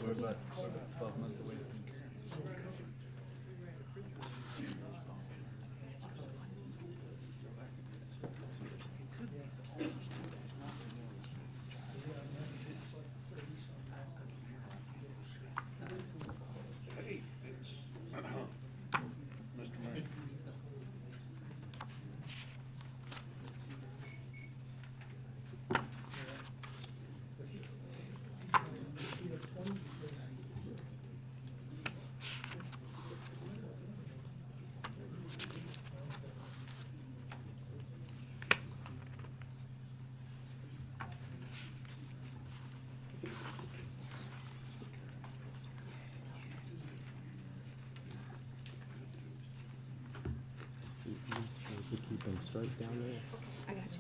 we're about 12 months away from Mr. Mayor. You're supposed to keep them straight down there. I got you.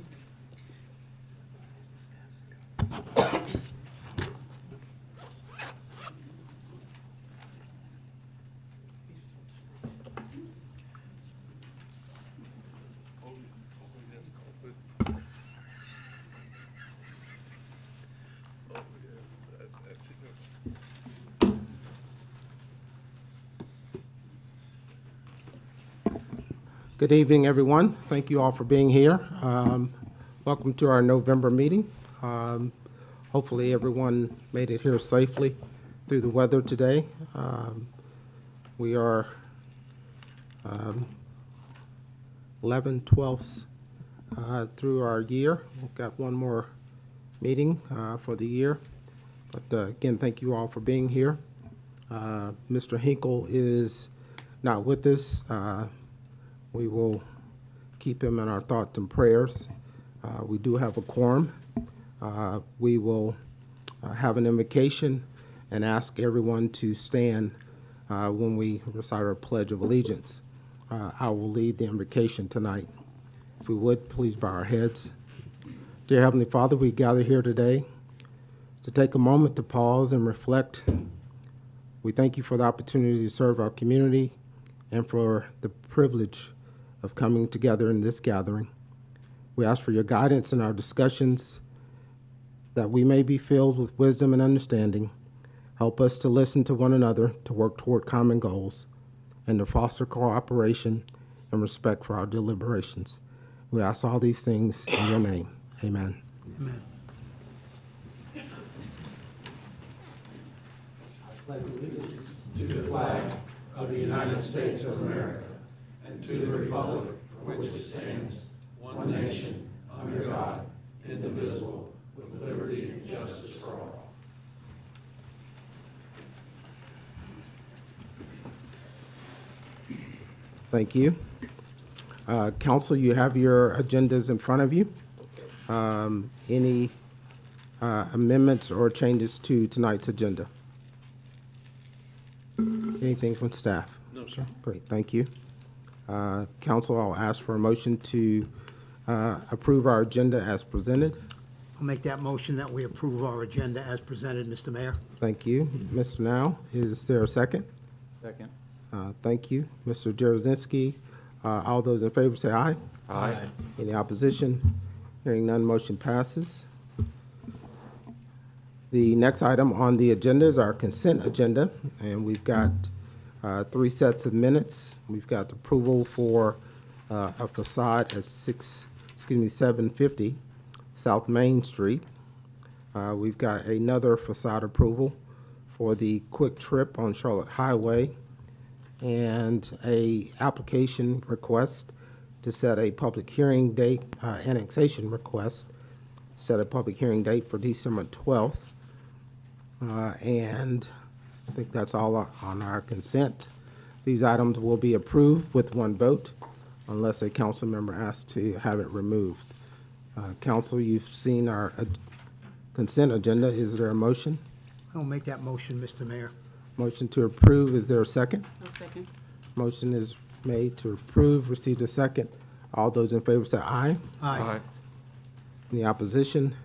Good evening, everyone. Thank you all for being here. Welcome to our November meeting. Hopefully, everyone made it here safely through the weather today. We are 11/12 through our year. We've got one more meeting for the year. But again, thank you all for being here. Mr. Hinkle is not with us. We will keep him in our thoughts and prayers. We do have a quorum. We will have an invocation and ask everyone to stand when we recite our Pledge of Allegiance. I will lead the invocation tonight. If we would, please bow our heads. Dear Heavenly Father, we gather here today to take a moment to pause and reflect. We thank you for the opportunity to serve our community and for the privilege of coming together in this gathering. We ask for your guidance in our discussions, that we may be filled with wisdom and understanding. Help us to listen to one another, to work toward common goals, and to foster cooperation and respect for our deliberations. We ask all these things in your name. Amen. Amen. To the flag of the United States of America and to the republic for which it stands, one nation, under God, indivisible, with liberty and justice for all. Thank you. Council, you have your agendas in front of you. Any amendments or changes to tonight's agenda? Anything from staff? No, sir. Great, thank you. Council, I'll ask for a motion to approve our agenda as presented. I'll make that motion that we approve our agenda as presented, Mr. Mayor. Thank you. Mr. Now, is there a second? Second. Thank you. Mr. Jarozinski, all those in favor say aye. Aye. Any opposition? Hearing none, motion passes. The next item on the agenda is our consent agenda, and we've got 3 sets of minutes. We've got approval for a facade at 750 South Main Street. We've got another facade approval for the Quick Trip on Charlotte Highway, and a application request to set a public hearing date, annexation request, set a public hearing date for December 12th. And I think that's all on our consent. These items will be approved with one vote unless a council member asks to have it removed. Council, you've seen our consent agenda. Is there a motion? I'll make that motion, Mr. Mayor. Motion to approve. Is there a second? No second. Motion is made to approve. Received a second. All those in favor say aye. Aye. Any opposition?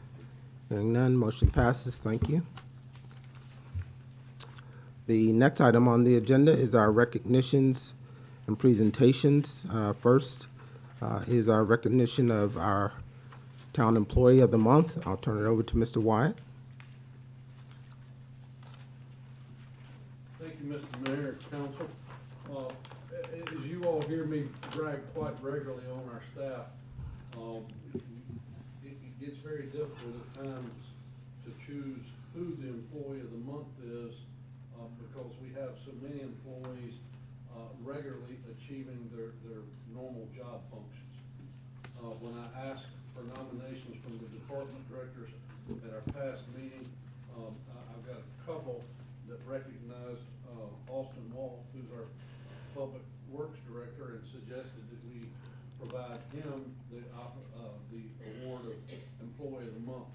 Hearing none, motion passes. Thank you. The next item on the agenda is our recognitions and presentations. First is our recognition of our Town Employee of the Month. I'll turn it over to Mr. Wyatt. brag quite regularly on our staff. It gets very difficult at times to choose who the employee of the month is, because we have so many employees regularly achieving their normal job functions. When I asked for nominations from the department directors at our past meeting, I've got a couple that recognized Austin Wall, who's our Public Works Director, and suggested that we provide him the award of Employee of the Month.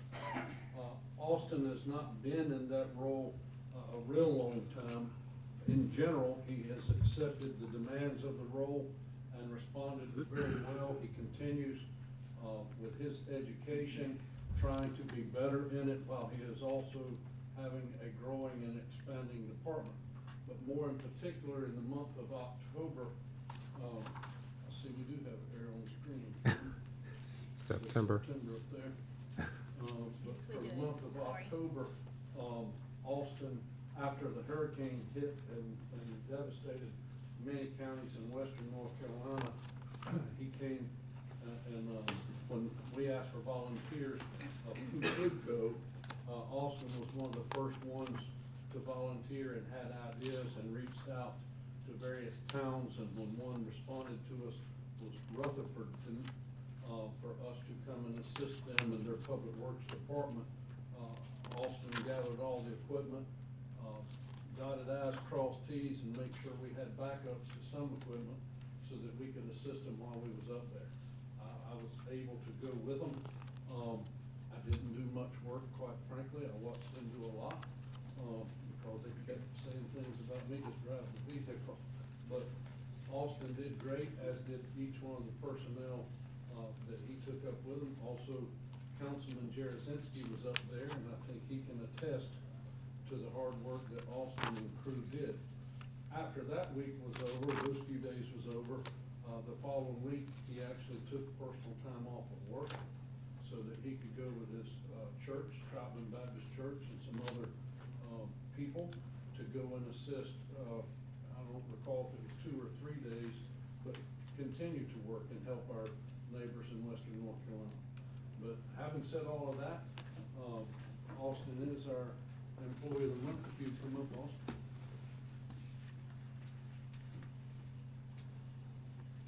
Austin has not been in that role a real long time. In general, he has accepted the demands of the role and responded very well. He continues with his education, trying to be better in it, while he is also having a growing and expanding department. But more in particular, in the month of October, I see we do have it there on the screen. September. September up there. But for the month of October, Austin, after the hurricane hit and devastated many counties in western North Carolina, he came and when we asked for volunteers who could go, Austin was one of the first ones to volunteer and had ideas and reached out to various towns, and when one responded to us was Rutherford, for us to come and assist them in their public works department. Austin gathered all the equipment, dotted I's, crossed T's, and make sure we had backups to some equipment so that we could assist them while we was up there. I was able to go with them. I didn't do much work, quite frankly. I watched them do a lot, because they kept saying things about me just driving the vehicle. But Austin did great, as did each one of the personnel that he took up with him. Also, Councilman Jarosinski was up there, and I think he can attest to the hard work that Austin and crew did. After that week was over, those few days was over, the following week, he actually took personal time off of work so that he could go with his church, Troutman Baptist Church, and some other people to go and assist. I don't recall if it was 2 or 3 days, but continue to work and help our neighbors in western North Carolina. But having said all of that, Austin is our Employee of the Month. If you'd come up, Austin.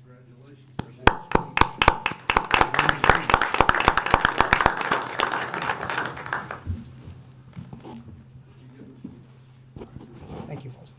Congratulations. There's that speech. Thank you, Austin.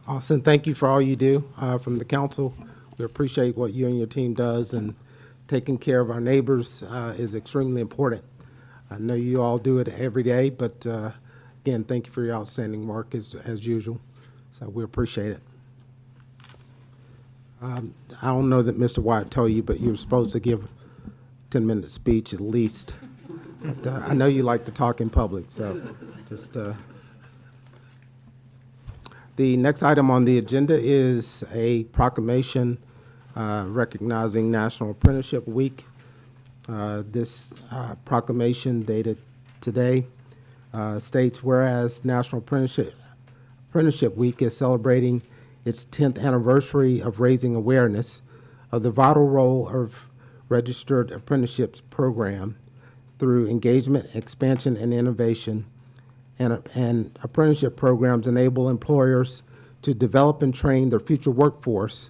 Austin, thank you for all you do from the council. We appreciate what you and your team does, and taking care of our neighbors is extremely important. I know you all do it every day, but again, thank you for your outstanding work as usual. So we appreciate it. I don't know that Mr. White told you, but you were supposed to give a 10-minute speech at least. But, I know you like to talk in public, so just. The next item on the agenda is a proclamation recognizing National Apprenticeship Week. This proclamation dated today states, whereas National Apprenticeship Week is celebrating its 10th anniversary of raising awareness of the vital role of registered apprenticeships program through engagement, expansion, and innovation. And apprenticeship programs enable employers to develop and train their future workforce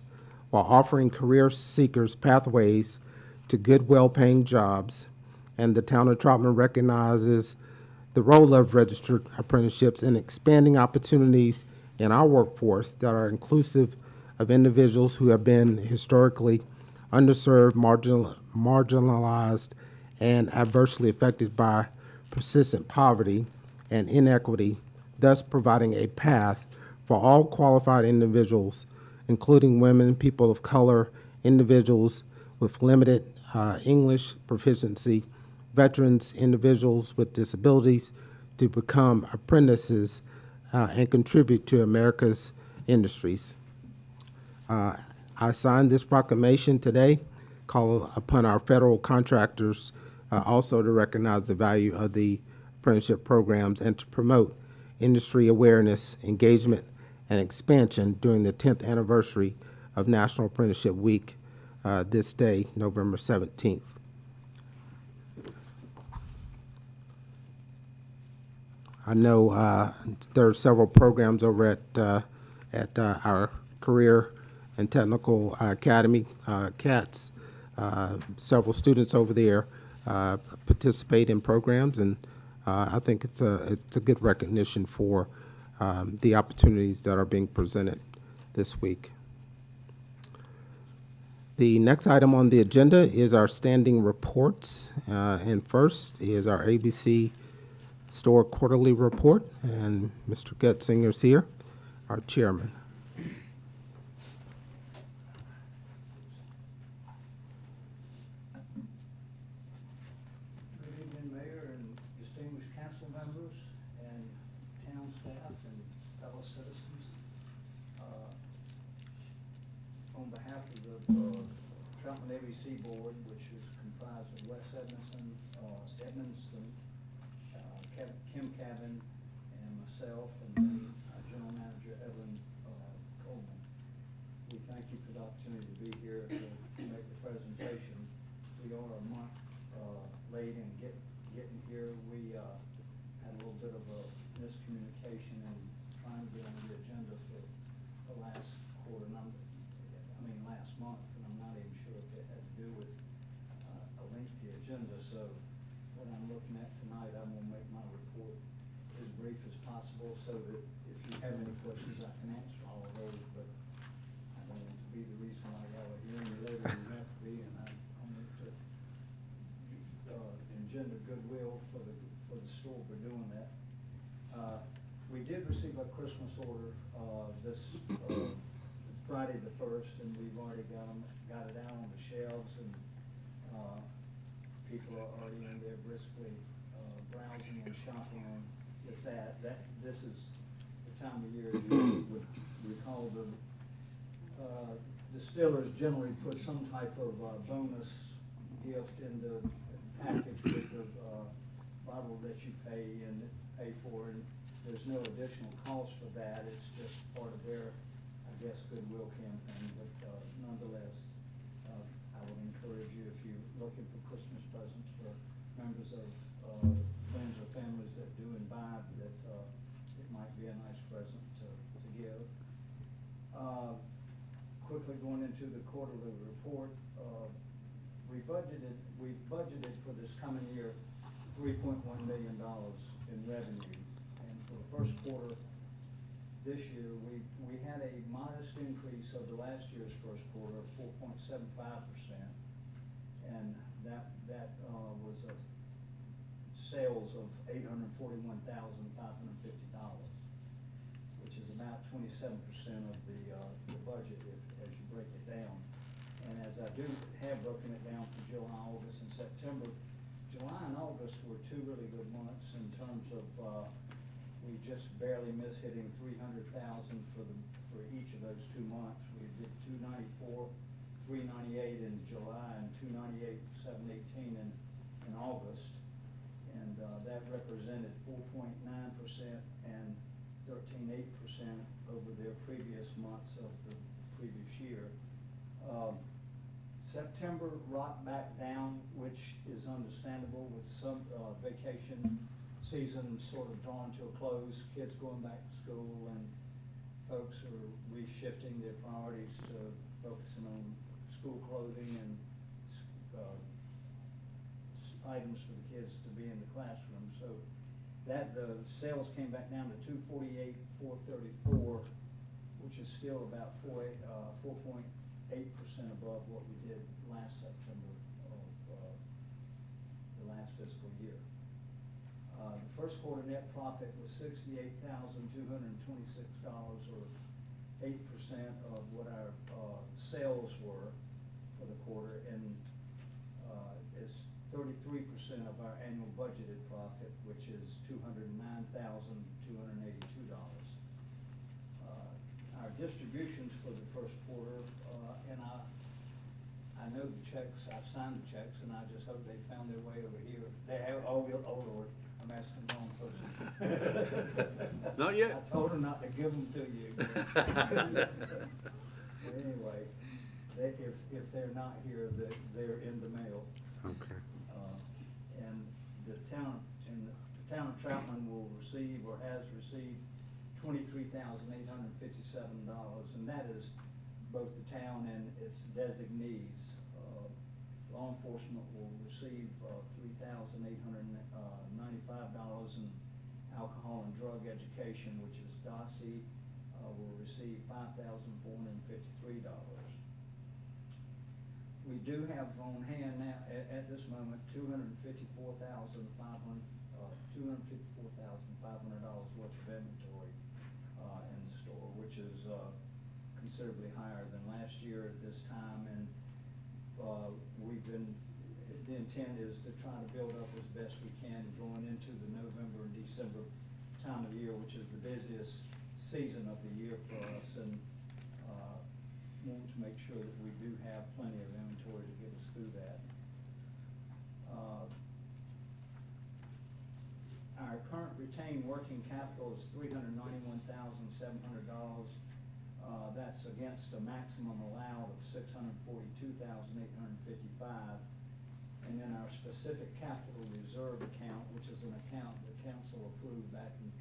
while offering career seekers pathways to good, well-paying jobs. And the town of Troutman recognizes the role of registered apprenticeships in expanding opportunities in our workforce that are inclusive of individuals who have been historically underserved, marginalized, and adversely affected by persistent poverty and inequity, thus providing a path for all qualified individuals, including women, people of color, individuals with limited English proficiency, veterans, individuals with disabilities, to become apprentices and contribute to America's industries. I signed this proclamation today, call upon our federal contractors also to recognize the value of the apprenticeship programs and to promote industry awareness, engagement, and expansion during the 10th anniversary of National Apprenticeship Week this day, November 17th. I know there are several programs over at our Career and Technical Academy, CATS. Several students over there participate in programs, and I think it's a good recognition for the opportunities that are being presented this week. The next item on the agenda is our standing reports, and first is our ABC Store Quarterly Report, and Mr. Getzinger's here, our chairman. Good evening, Mayor and distinguished council members and town staff and fellow citizens. On behalf of the Troutman ABC Board, which is comprised of Wes Edmondson, Kim Cabin, and myself, and then General Manager Evan Coleman, we thank you for the opportunity to be here to make the presentation. We are a month late in getting here. We had a little bit of a miscommunication in trying to get on the agenda for the last last month, and I'm not even sure if it had to do with a lengthy agenda. So what I'm looking at tonight, I'm going to make my report as brief as possible so that if you have any questions, I can answer all of those, but I don't want to be the reason why y'all are hearing me later than you have to be, and I want to engender goodwill for the store for doing that. We did receive a Christmas order this Friday the 1st, and we've already got it out on the shelves, and people are already in there briskly browsing and shopping with that. This is the time of year you would recall the distillers generally put some type of bonus gift in the package with the bottle that you pay for, and there's no additional cost for that. It's just part of their, I guess, goodwill campaign. But nonetheless, I would encourage you, if you're looking for Christmas presents for members of friends or families that do imbibe, that it might be a nice present to give. Quickly going into the quarterly report, we've budgeted for this coming year $3.1 million in revenue, and for the first quarter this year, we had a modest increase over last year's first quarter of 4.75%, and that was a sales of $841,550, which is about 27% of the budget as you break it down. And as I have broken it down for July, August, and September, July and August were two really good months in terms of we just barely missed hitting 300,000 for each of those 2 months. We did 294, 398 in July, and 298, 718 in August, and that represented 4.9% and 13.8% over their previous months of the previous year. September rocked back down, which is understandable with some vacation season sort of drawing to a close, kids going back to school, and folks are reshifting their priorities to focusing on school clothing and items for the kids to be in the classroom. So that the sales came back down to 248,434, which is still about 4.8% above what we did last September of the last fiscal year. The first quarter net profit was $68,226, or 8% of what our sales were for the quarter. And as 33% of our annual budgeted profit, which is $209,282. Our distributions for the first quarter, and I know the checks, I've signed the checks, and I just hope they found their way over here. They have, oh Lord, I'm asking the wrong person. Not yet. I told her not to give them to you. But anyway, if they're not here, they're in the mail. Okay. And the town of Troutman will receive or has received $23,857, and that is both the town and its designees. Law enforcement will receive $3,895 in alcohol and drug education, which is DOSI, will receive $5,453. We do have on hand now, at this moment, $254,500 worth of inventory in the store, which is considerably higher than last year at this time. And the intent is to try to build up as best we can going into the November and December time of year, which is the busiest season of the year for us, and want to make sure that we do have plenty of inventory to get us through that. Our current retained working capital is $391,700. That's against a maximum allowed of $642,855. And then our specific capital reserve account, which is an account the council approved back in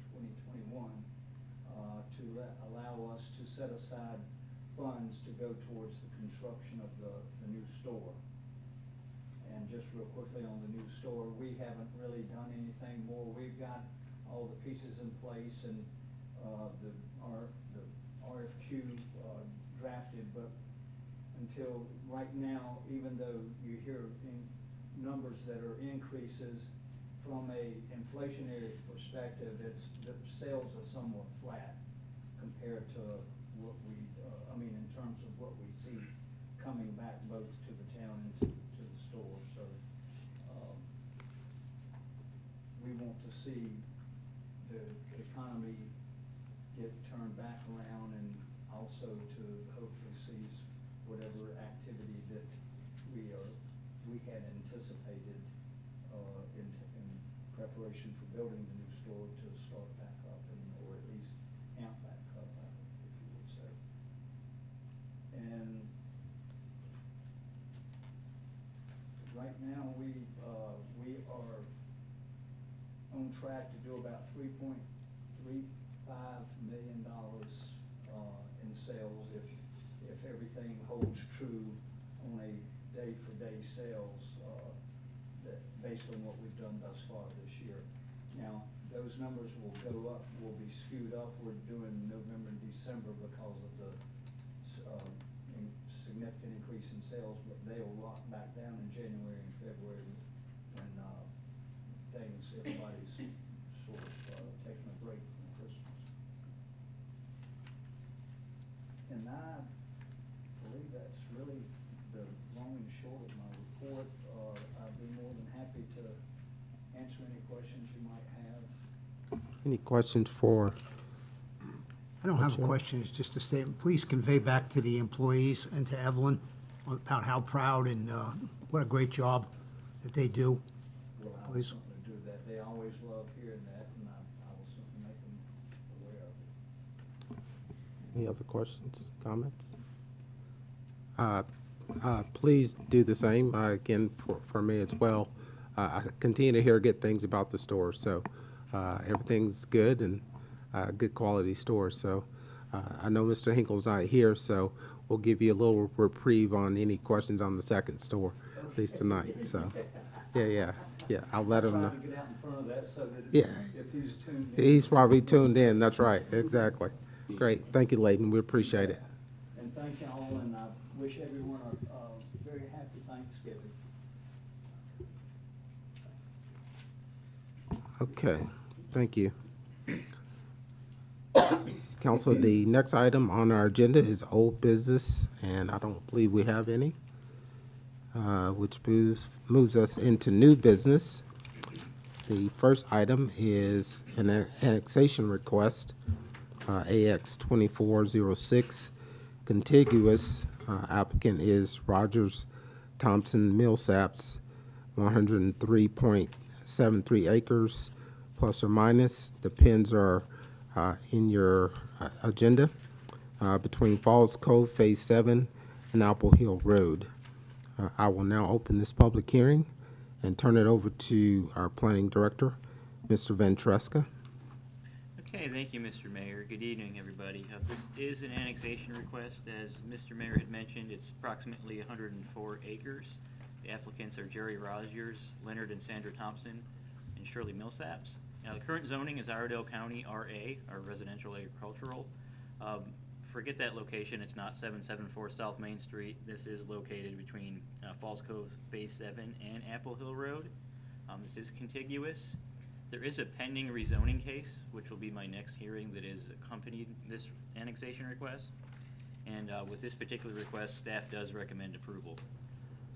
2021, to allow us to set aside funds to go towards the construction of the new store. And just real quickly on the new store, we haven't really done anything more. We've got all the pieces in place, and the RFQ drafted, but until right now, even though you hear numbers that are increases from a inflationary perspective, the sales are somewhat flat compared to what we, in terms of what we see coming back both to the town and to the store. So we want to see the economy get turned back around, and also to hopefully seize whatever activity that we had anticipated in preparation for building the new store to start back up, or at least amp back up, if you would say. And right now, we are on track to do about $3.35 million in sales if everything holds true on a day-for-day sales, that based on what we've done thus far this year. Now, those numbers will go up, will be skewed upward during November and December because of the significant increase in sales, but they'll rock back down in January and February when everybody's sort of taking a break from Christmas. And I believe that's really the long and short of my report. I'd be more than happy to answer any questions you might have. Any questions for? I don't have a Sure. question, it's just a statement. Please convey back to the employees and to Evelyn about how proud and what a great job that they do. Well, I will Please. certainly do that. They always love hearing that, and I will certainly make them aware of it. Any other questions, comments? Please do the same, again, for me as well. I continue to hear good things about the store, so everything's good and good quality store. So I know Mr. Hinkle's not here, so we'll give you a little reprieve on any questions on the second store, at least tonight. So, yeah, I'll let him know. Try to get out in front of that so that Yeah. if he's tuned in. He's probably tuned in, that's right, exactly. Great, thank you, Layton, we appreciate it. And thank you all, and I wish everyone a very happy Thanksgiving. Okay, thank you. Council, the next item on our agenda is old business, and I don't believe we have any. which moves us into new business. The first item is an annexation request, AX 2406, contiguous. Applicant is Rogers Thompson Millsaps, 103.73 acres, plus or minus. The pins are in your agenda, between Falls Cove Phase 7 and Apple Hill Road. I will now open this public hearing and turn it over to our planning director, Mr. Ventresca. Okay, thank you, Mr. Mayor. Good evening, everybody. This is an annexation request. As Mr. Mayor had mentioned, it's approximately 104 acres. The applicants are Jerry Rogers, Leonard and Sandra Thompson, and Shirley Millsaps. Now, the current zoning is Iredell County RA, or Residential Agricultural. Forget that location. It's not 774 South Main Street. This is located between Falls Cove Phase 7 and Apple Hill Road. This is contiguous. There is a pending rezoning case, which will be my next hearing, that is accompanied this annexation request. And with this particular request, staff does recommend approval.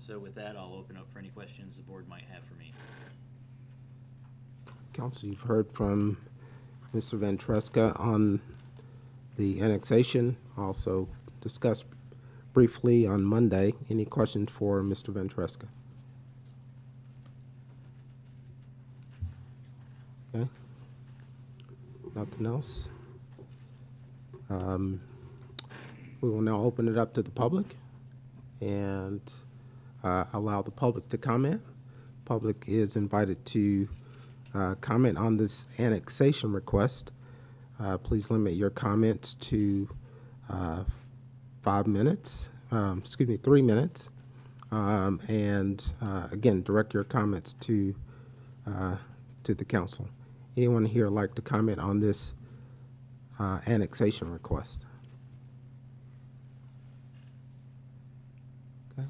So with that, I'll open up for any questions the board might have for me. Council, you've heard from Mr. Ventresca on the annexation, also discussed briefly on Monday. Any questions for Mr. Ventresca? Okay. Nothing else? We will now open it up to the public and allow the public to comment. Public is invited to comment on this annexation request. Please limit your comments to 3 minutes. And again, direct your comments to the council. Anyone here like to comment on this annexation request? Okay.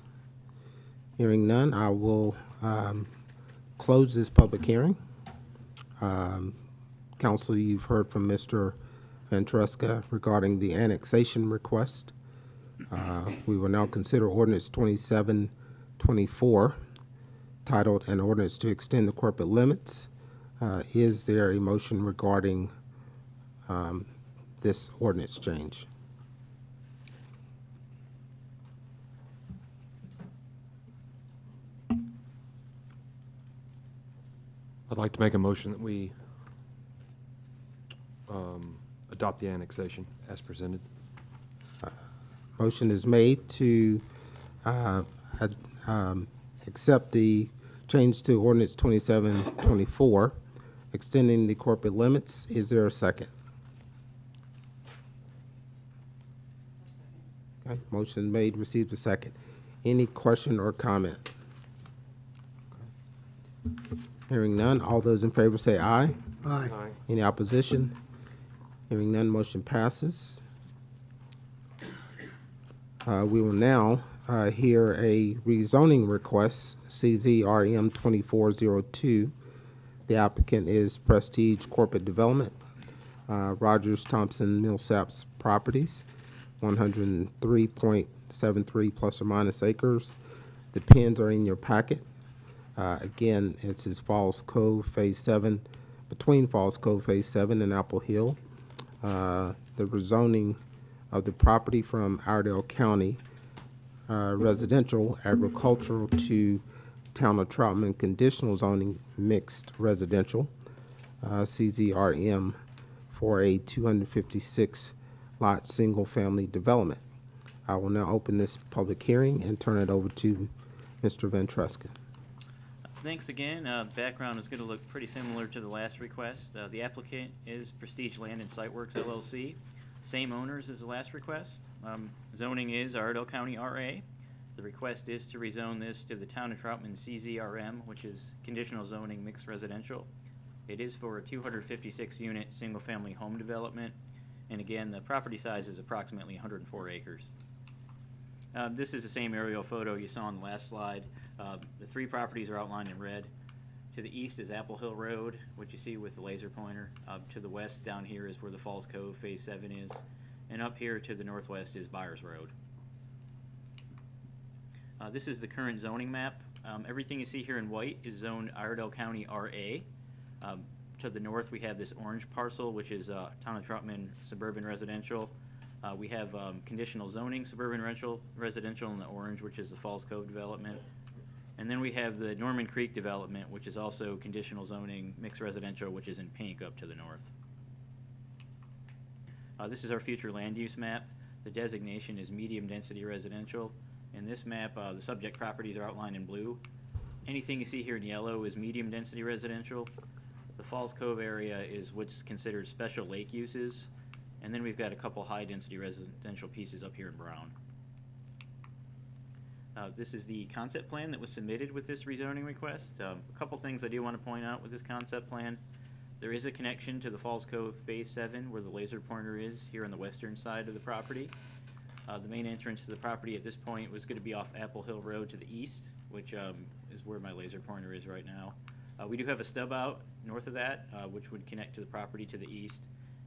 Hearing none, I will close this public hearing. Council, you've heard from Mr. Ventresca regarding the annexation request. We will now consider ordinance 2724, titled An Ordinance to Extend the Corporate Limits. Is there a motion regarding this ordinance change? I'd like to make a motion that we adopt the annexation as presented. Motion is made to accept the change to ordinance 2724, extending the corporate limits. Is there a second? Okay, motion made, received a second. Any question or comment? Okay. Hearing none, all those in favor say aye. Aye. Any opposition? Hearing none, motion passes. We will now hear a rezoning request, CZRM 2402. The applicant is Prestige Corporate Development, Rogers Thompson Millsaps Properties, 103.73 plus or minus acres. The pins are in your packet. Again, it's his Falls Cove Phase 7, between Falls Cove Phase 7 and Apple Hill. The rezoning of the property from Iredell County residential agricultural to Town of Troutman conditional zoning mixed residential, CZRM, for a 256 lot single family development. I will now open this public hearing and turn it over to Mr. Ventresca. Thanks again. Background is going to look pretty similar to the last request. The applicant is Prestige Land and Site Works LLC. Same owners as the last request. Zoning is Iredell County RA. The request is to rezone this to the Town of Troutman CZRM, which is conditional zoning mixed residential. It is for a 256 unit single family home development. And again, the property size is approximately 104 acres. This is the same aerial photo you saw on the last slide. The 3 properties are outlined in red. To the east is Apple Hill Road, which you see with the laser pointer. To the west down here is where the Falls Cove Phase 7 is. And up here to the northwest is Byers Road. This is the current zoning map. Everything you see here in white is zoned Iredell County RA. To the north, we have this orange parcel, which is Town of Troutman suburban residential. We have conditional zoning suburban residential in the orange, which is the Falls Cove development. And then we have the Norman Creek development, which is also conditional zoning mixed residential, which is in pink up to the north. This is our future land use map. The designation is medium density residential. In this map, the subject properties are outlined in blue. Anything you see here in yellow is medium density residential. The Falls Cove area is what's considered special lake uses. And then we've got a couple high density residential pieces up here in brown. This is the concept plan that was submitted with this rezoning request. A couple things I do want to point out with this concept plan. There is a connection to the Falls Cove Phase 7 where the laser pointer is here on the western side of the property. The main entrance to the property at this point was going to be off Apple Hill Road to the east, which is where my laser pointer is right now. We do have a stub out north of that, which would connect to the property to the east.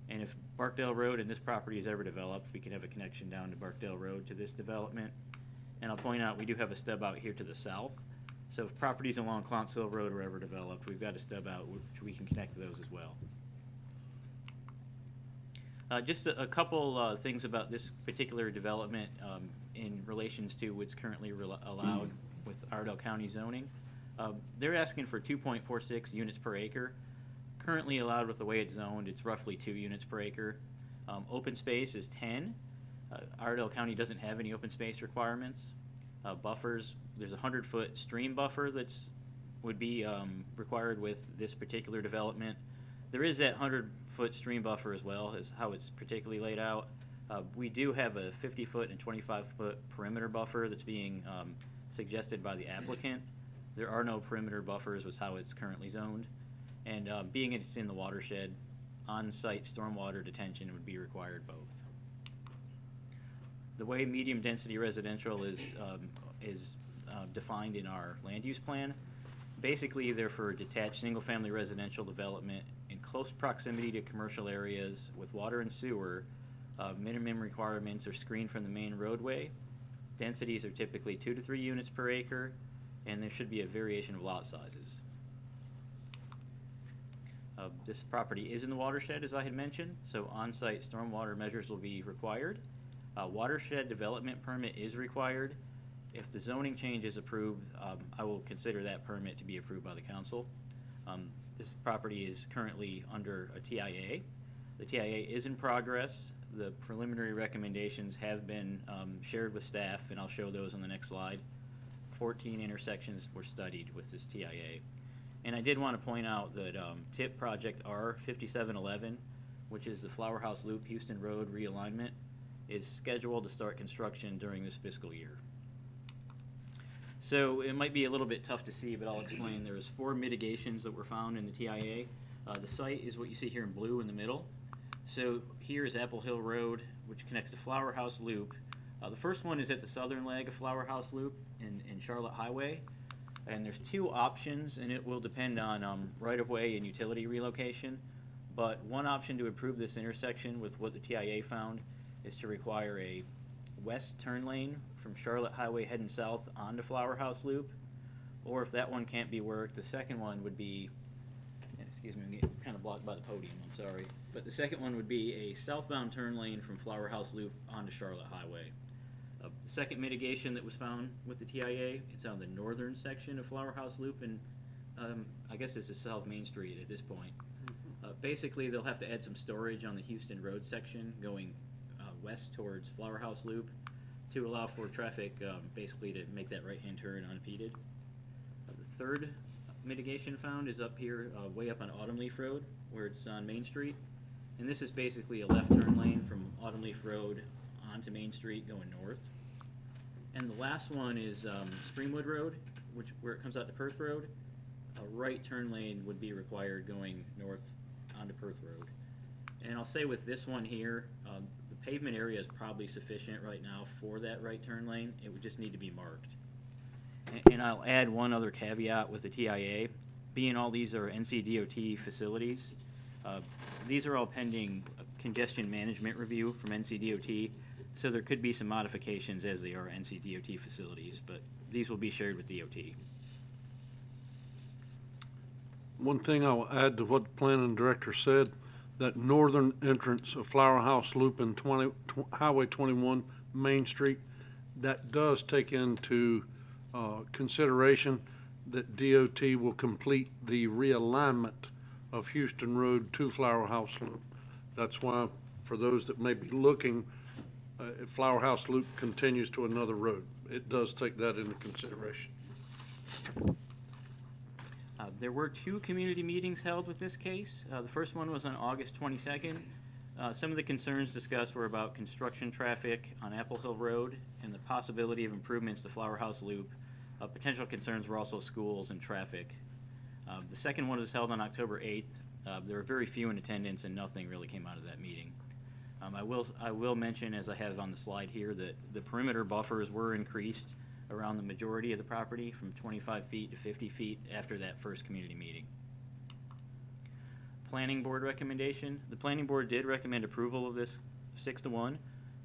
And if Barkdale Road and this property is ever developed, we can have a connection down to Barkdale Road to this development. And I'll point out we do have a stub out here to the south. So if properties along Clounce Hill Road are ever developed, we've got a stub out which we can connect to those as well. Just a couple things about this particular development in relations to what's currently allowed with Iredell County zoning. They're asking for 2.46 units per acre. Currently allowed with the way it's zoned, it's roughly 2 units per acre. Open space is 10. Iredell County doesn't have any open space requirements. Buffers, there's a 100-foot stream buffer would be required with this particular development. There is that 100-foot stream buffer as well, as how it's particularly laid out. We do have a 50-foot and 25-foot perimeter buffer that's being suggested by the applicant. There are no perimeter buffers with how it's currently zoned. And being it's in the watershed, on-site stormwater detention would be required both. The way medium density residential is defined in our land use plan, basically they're for detached single-family residential development in close proximity to commercial areas with water and sewer. Minimum requirements are screened from the main roadway. Densities are typically 2 to 3 units per acre, and there should be a variation of lot sizes. This property is in the watershed, as I had mentioned, so on-site stormwater measures will be required. Watershed development permit is required. If the zoning change is approved, I will consider that permit to be approved by the council. This property is currently under a TIA. The TIA is in progress. The preliminary recommendations have been shared with staff, and I'll show those on the next slide. 14 intersections were studied with this TIA. And I did want to point out that TIP project R5711, which is the Flower House Loop Houston Road realignment, is scheduled to start construction during this fiscal year. So it might be a little bit tough to see, but I'll explain. There's 4 mitigations that were found in the TIA. The site is what you see here in blue in the middle. So here is Apple Hill Road, which connects to Flower House Loop. The first one is at the southern leg of Flower House Loop in Charlotte Highway. And there's 2 options, and it will depend on right-of-way and utility relocation. But one option to improve this intersection with what the TIA found is to require a west turn lane from Charlotte Highway heading south onto Flower House Loop. Or if that one can't be worked, the second one would be, excuse me, I'm getting kind of blocked by the podium, I'm sorry. But the second one would be a southbound turn lane from Flower House Loop onto Charlotte Highway. The second mitigation that was found with the TIA, it's on the northern section of Flower House Loop, and I guess this is South Main Street at this point. Basically, they'll have to add some storage on the Houston Road section going west towards Flower House Loop to allow for traffic, basically to make that right-hand turn unimpeded. The third mitigation found is up here, way up on Autumn Leaf Road, where it's on Main Street. And this is basically a left turn lane from Autumn Leaf Road onto Main Street going north. And the last one is Streamwood Road, where it comes out to Perth Road. A right turn lane would be required going north onto Perth Road. And I'll say with this one here, the pavement area is probably sufficient right now for that right turn lane. It would just need to be marked. And I'll add one other caveat with the TIA. Being all these are NCDOT facilities, these are all pending congestion management review from NCDOT. So there could be some modifications as they are NCDOT facilities, but these will be shared with DOT. One thing I will add to what the planning director said, that northern entrance of Flower House Loop and Highway 21 Main Street, that does take into consideration that DOT will complete the realignment of Houston Road to Flower House Loop. That's why, for those that may be looking, if Flower House Loop continues to another road, it does take that into consideration. There were 2 community meetings held with this case. The first one was on August 22nd. Some of the concerns discussed were about construction traffic on Apple Hill Road and the possibility of improvements to Flower House Loop. Potential concerns were also schools and traffic. The second one was held on October 8th. There were very few in attendance and nothing really came out of that meeting. I will mention, as I have on the slide here, that the perimeter buffers were increased around the majority of the property from 25 feet to 50 feet after that first community meeting. Planning board recommendation. The planning board did recommend approval of this 6-1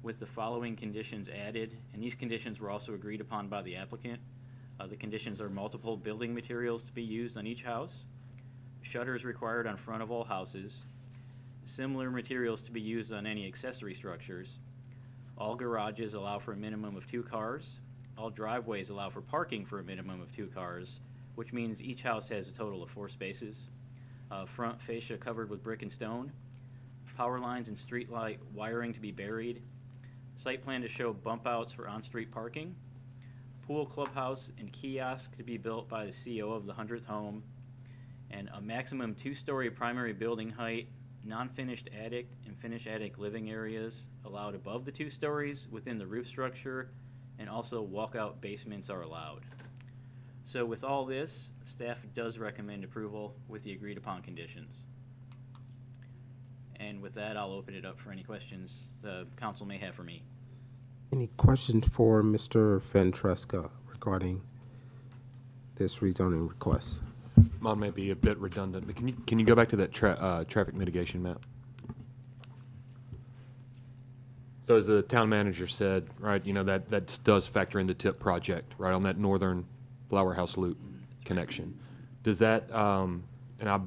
with the following conditions added, and these conditions were also agreed upon by the applicant. The conditions are multiple building materials to be used on each house, shutters required on front of all houses, similar materials to be used on any accessory structures, all garages allow for a minimum of 2 cars, all driveways allow for parking for a minimum of 2 cars, which means each house has a total of 4 spaces. Front fascia covered with brick and stone. Power lines and street light wiring to be buried. Site plan to show bump outs for on-street parking. Pool, clubhouse, and kiosk to be built by the CO of the 100th home. And a maximum 2-story primary building height, non-finished attic and finished attic living areas allowed above the 2 stories within the roof structure, and also walkout basements are allowed. So with all this, staff does recommend approval with the agreed upon conditions. And with that, I'll open it up for any questions the council may have for me. Any questions for Mr. Ventresca regarding this rezoning request? Mine may be a bit redundant, but can you go back to that traffic mitigation map? So as the town manager said, right, that does factor in the TIP project, right, on that northern Flower House Loop connection. Does that, am I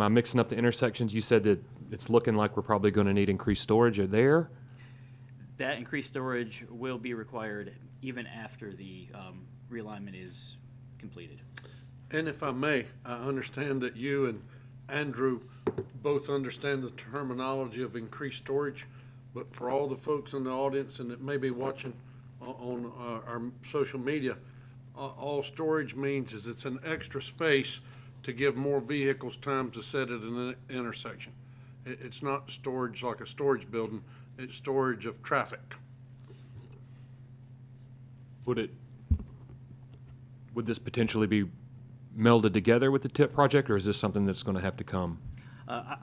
mixing up the intersections? You said that it's looking like we're probably going to need increased storage. Are there? That increased storage will be required even after the realignment is completed. And if I may, I understand that you and Andrew both understand the terminology of increased storage, but for all the folks in the audience and that may be watching on our social media, all storage means is it's an extra space to give more vehicles time to set at an intersection. It's not storage like a storage building, it's storage of traffic. Would this potentially be melded together with the TIP project, or is this something that's going to have to come?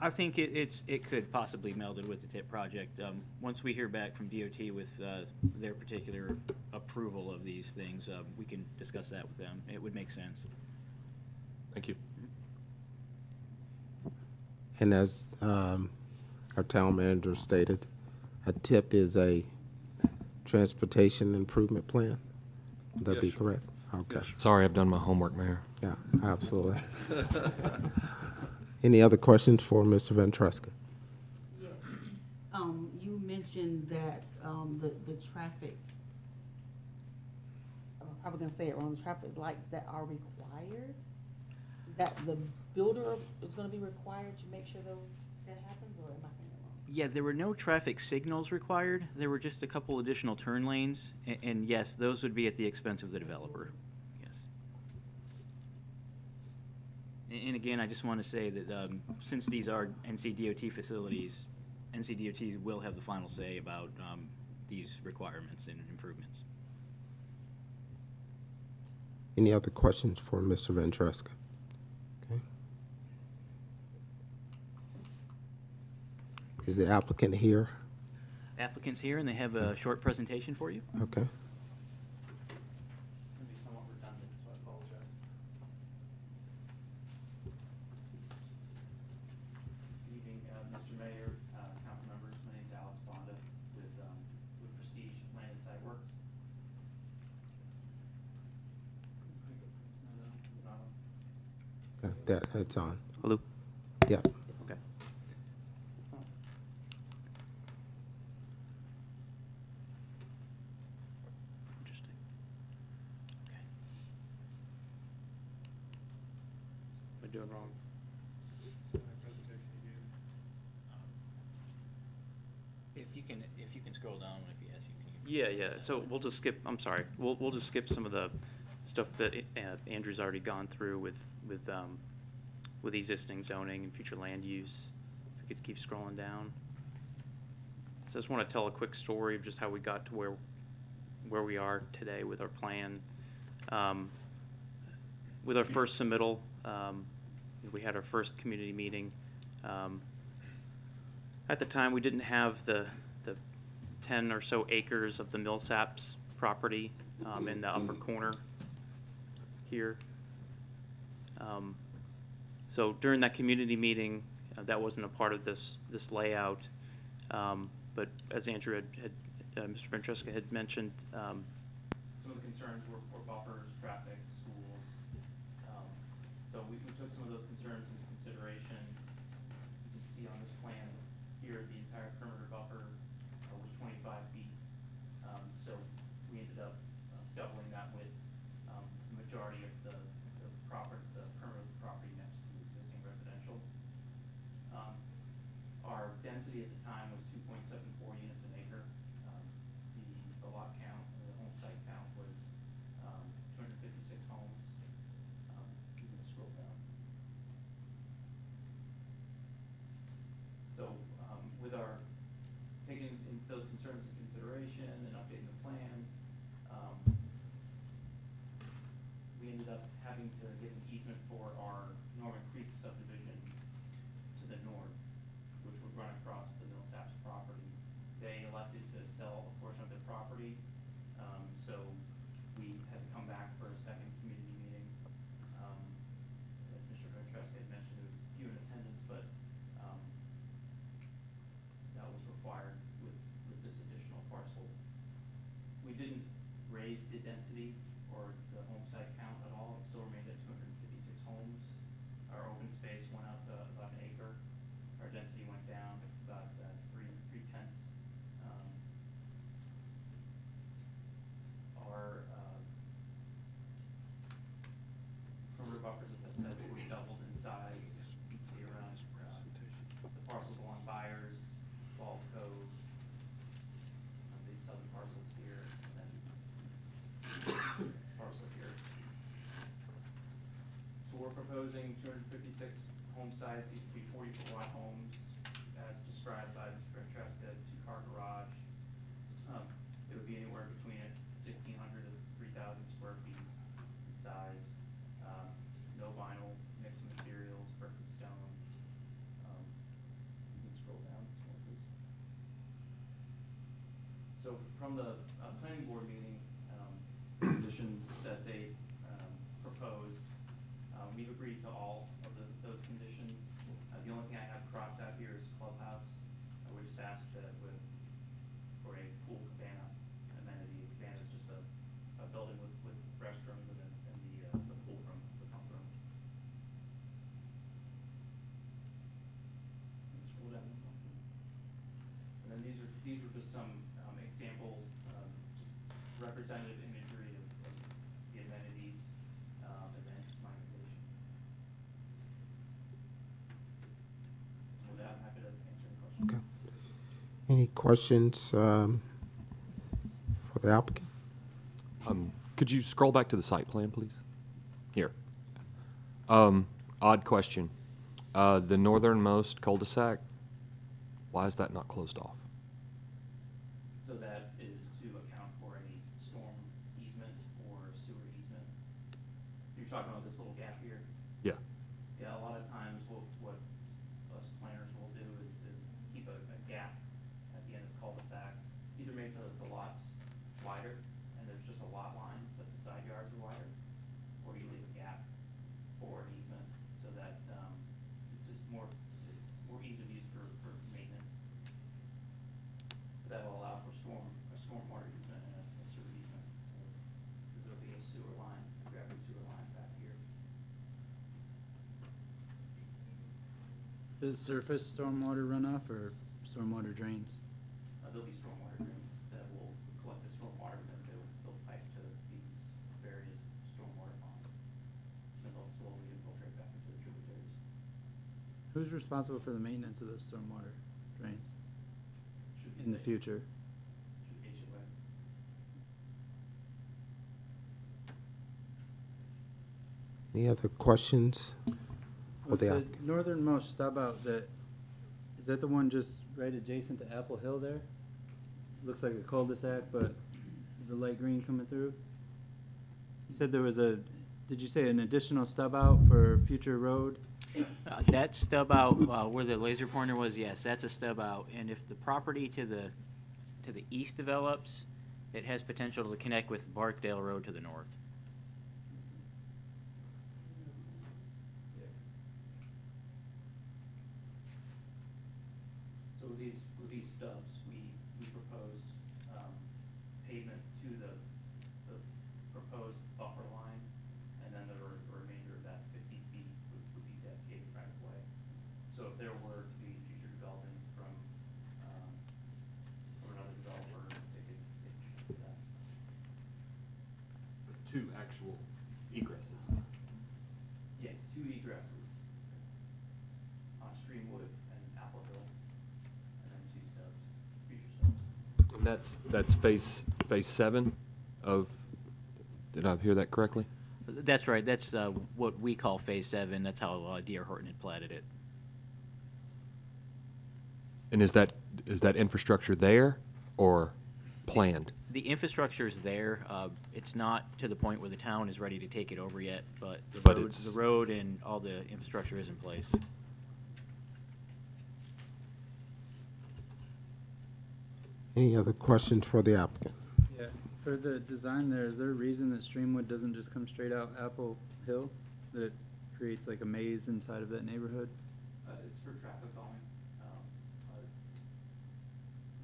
I think it could possibly meld it with the TIP project. Once we hear back from DOT with their particular approval of these things, we can discuss that with them. It would make sense. Thank you. And as our town manager stated, a TIP is a transportation improvement plan. Would that be Yes, sir. correct? Okay. Yes, Sorry, I've done my homework, Mayor. Yeah, absolutely. Any other questions for Mr. Ventresca? Yes. You mentioned that, the traffic, I'm probably gonna say it wrong, the traffic lights that are required, is that the builder is gonna be required to make sure that happens, or am I saying it wrong? Yeah, there were no traffic signals required. There were just a couple additional turn lanes, and yes, those would be at the expense of the developer. Yes. And again, I just want to say that since these are NCDOT facilities, NCDOT will have the final say about these requirements and improvements. Any other questions for Mr. Ventresca? Okay. Is the applicant here? Applicant's here, and they have a short presentation for you. Okay. It's going to be somewhat redundant, so I apologize. Good evening, Mr. Mayor, council members. My name is Alex Bonda. Okay, that's on. Hello? Yeah. Okay. Interesting. Okay. Am I doing wrong? If you can scroll down, if yes, you can. Yeah, yeah, so we'll just skip, I'm sorry, we'll just skip some of the stuff that Andrew's already gone through with existing zoning and future land use. If we could keep scrolling down. So I just want to tell a quick story of just how we got to where we are today with our plan. With our first submittal, we had our first community meeting. At the time, we didn't have the 10 or so acres of the Millsaps property in the upper corner here. So during that community meeting, that wasn't a part of this layout. But as Andrew Mr. Ventresca had mentioned, Some of the concerns were buffers, traffic, schools. So we took some of those concerns into consideration. You can see on this plan here, the entire perimeter buffer was 25 feet. So we ended up doubling that with the majority of the perimeter of the property next to existing residential. Our density at the time was 2.74 units an acre. The lot count, the home site count was 256 homes. You can scroll down. So with our taking those concerns into consideration and updating the plans, we ended up having to get an easement for our Norman Creek subdivision to the north, which would run across the Millsaps property. They elected to sell a portion of their property, so we had to come back for a second community meeting. As Mr. Ventresca had mentioned, there was few in attendance, but that was required with this additional parcel. We didn't raise the density or the home site count at all. It still remained at 256 homes. Our open space went up to about an acre. Our density went down about three tenths. Our perimeter buffers, as I said, were doubled in size. You can see around the parcels along Byers, Falls Cove, these southern parcels here, and then this parcel here. So we're proposing 256 home sites. These would be 40-foot wide homes, as described by Mr. Ventresca, 2-car garage. It would be anywhere between 1,500 to 3,000 square feet in size. No vinyl, mixed materials, brick and stone. You can scroll down this one, please. So from the planning board meeting, conditions that they proposed, we've agreed to all of those conditions. The only thing I have crossed out here is clubhouse. We just asked that for a pool cabana amenity. A cabana is just a building with restrooms and the pool room, the pump room. Scroll down. And then these were just some example, just representative imagery of the amenities and then monetization. With that, I'm happy to answer any questions. Okay. Any questions for the applicant? Could you scroll back to the site plan, please? Here. Odd question. The northernmost cul-de-sac, why is that not closed off? So that is to account for any storm easement or sewer easement. You're talking about this little gap here? Yeah. Yeah, a lot of times what us planners will do is keep a gap at the end of cul-de-sacs, either make the lots wider and there's just a lot line, but the side yards are wider, or you leave a gap for an easement so that it's just more ease of use for maintenance. That will allow for stormwater easement and a sewer easement. So there'll be a sewer line, a gravity sewer line back here. Is surface stormwater runoff or stormwater drains? There'll be stormwater drains that will collect the stormwater, and then they'll pipe to these various stormwater ponds. And they'll slowly infiltrate back into the tributaries. Who's responsible for the maintenance of those stormwater drains Should be in the future? Should be HOA. Any other questions? for With the the applicant? northernmost stub out, is that the one just right adjacent to Apple Hill there? Looks like a cul-de-sac, but the light green coming through? You said there was did you say an additional stub out for future road? That stub out, where the laser pointer was, yes, that's a stub out. And if the property to the east develops, it has potential to connect with Barkdale Road to the north. So with these stubs, we proposed pavement to the proposed buffer line, and then the remainder of that 50 feet would be dedicated right of way. So if there were to be future development from another developer, they could do that. Two actual egresses. Yes, two egresses on Streamwood and Apple Hill, and then two stubs, future stubs. And that's phase 7 of, did I hear that correctly? That's right, that's what we call Phase 7, that's how D.R. Horton had platted it. And is that infrastructure there or planned? The infrastructure's there, it's not to the point where the town is ready to take it over yet, but But the road and all the infrastructure is in place. Any other questions for the applicant? Yeah, for the design there, is there a reason that Streamwood doesn't just come straight out Apple Hill? That it creates like a maze inside of that neighborhood? It's for traffic calming.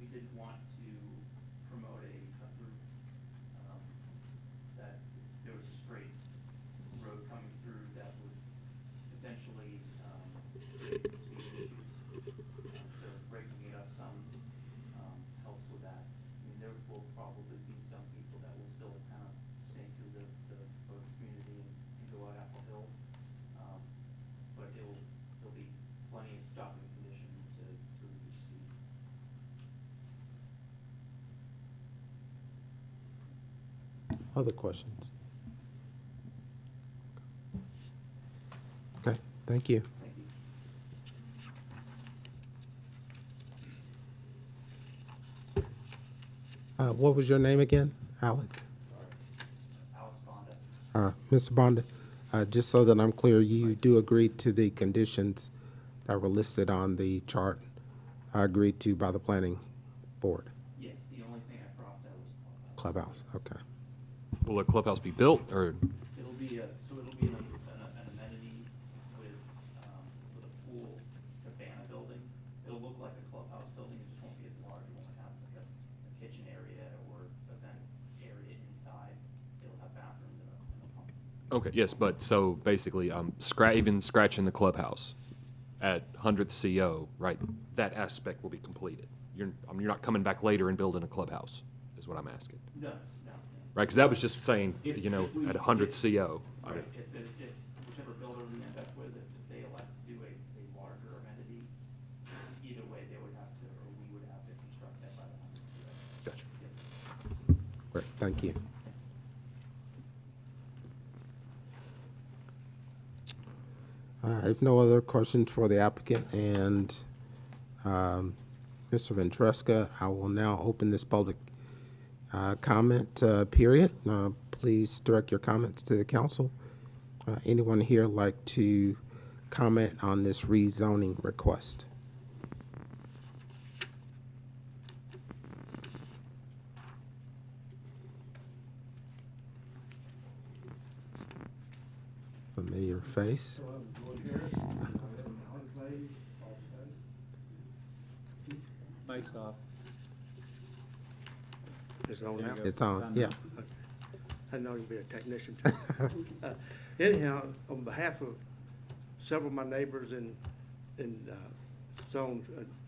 We didn't want to promote a cut-through, that there was a straight road coming through that would potentially create some speed issues. So breaking it up some helps with that. I mean, there will probably be some people that will still kind of stay through the both community and go out Apple Hill. But there'll be plenty of stopping conditions to reduce speed. Other questions? Okay, thank you. Thank you. What was your name again? Alex? Alex Bonda. Mr. Bonda, just so that I'm clear, you do agree to the conditions that were listed on the chart, agreed to by the planning board? Yes, the only thing I crossed out was Clubhouse, okay. Will a clubhouse be built or? It'll be an amenity with a pool cabana building. It'll look like a clubhouse building, it just won't be as large. It won't have like a kitchen area or event area inside. It'll have bathrooms and a pump. Okay, yes, but so basically, even scratching the clubhouse at 100th CO, right? That aspect will be completed. You're not coming back later and building a clubhouse, is what I'm asking. No. Right, because that was just saying, If at we- 100th CO. Right, if whichever builder we end up with, if they elect to do a larger amenity, either way, they would have to, or we would have to construct that by the 100th. Gotcha. Yep. Great, thank you. If no other questions for the applicant and Mr. Ventresca, I will now open this public comment period. Please direct your comments to the council. Anyone here like to comment on this rezoning request? Familiar face. Mike's off. Is it on There now? you go. It's on, yeah. I know you'll be a technician too. Anyhow, on behalf of several of my neighbors in in zone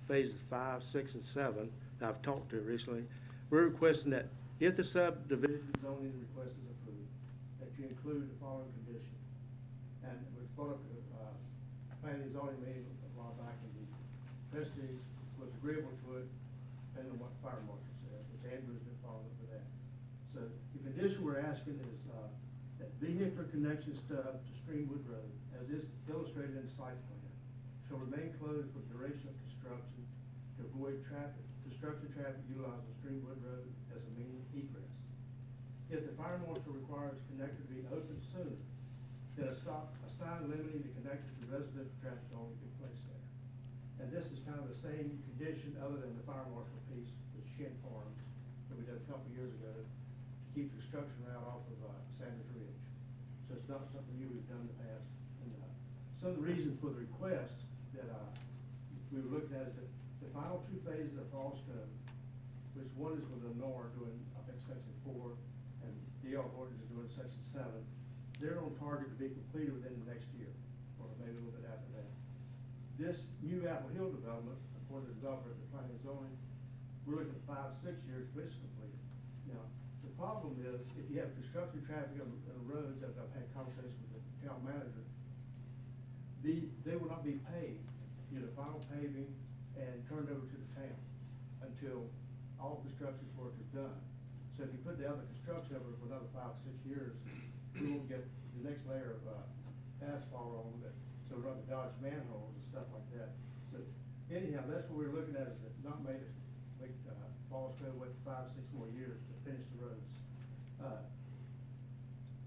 phases 5, 6, and 7 that I've talked to recently, we're requesting that if the subdivision zoning request is approved, that you include the following condition. And we brought up planning and zoning meeting a while back, and the trustees was agreeable to it, depending on what the fire marshal said, which Andrew's been following for that. So the condition we're asking is that vehicular connection stub to Streamwood Road, as is illustrated in the site plan, shall remain closed for the duration of construction to avoid construction traffic utilizing Streamwood Road as a means of egress. If the fire marshal requires connector to be open sooner, then a sign limiting the connector to residential traffic only be placed there. And this is kind of the same condition other than the fire marshal piece with Shin Farms that we did a couple of years ago to keep the construction route off of Sanders Ridge. So it's not something new we've done in the past. And some of the reason for the request that we were looking at is that the final 2 phases of Falls Cove, which one is with Lenore doing, I think, section 4, and D.R. Horton is doing section 7, they're on target to be completed within the next year, or maybe a little bit after that. This new Apple Hill development, according to the developer of the planning and zoning, we're looking at 5, 6 years for it's completed. Now, the problem is, if you have construction traffic on the roads, as I've had conversations with the town manager, they will not be paid, final paving and turned over to the town until all construction work is done. So if you put the other construction over for another 5, 6 years, we won't get the next layer of asphalt on that, so we're not to dodge manholes and stuff like that. So anyhow, that's what we're looking at, is that not make it, Falls Cove wait 5, 6 more years to finish the roads.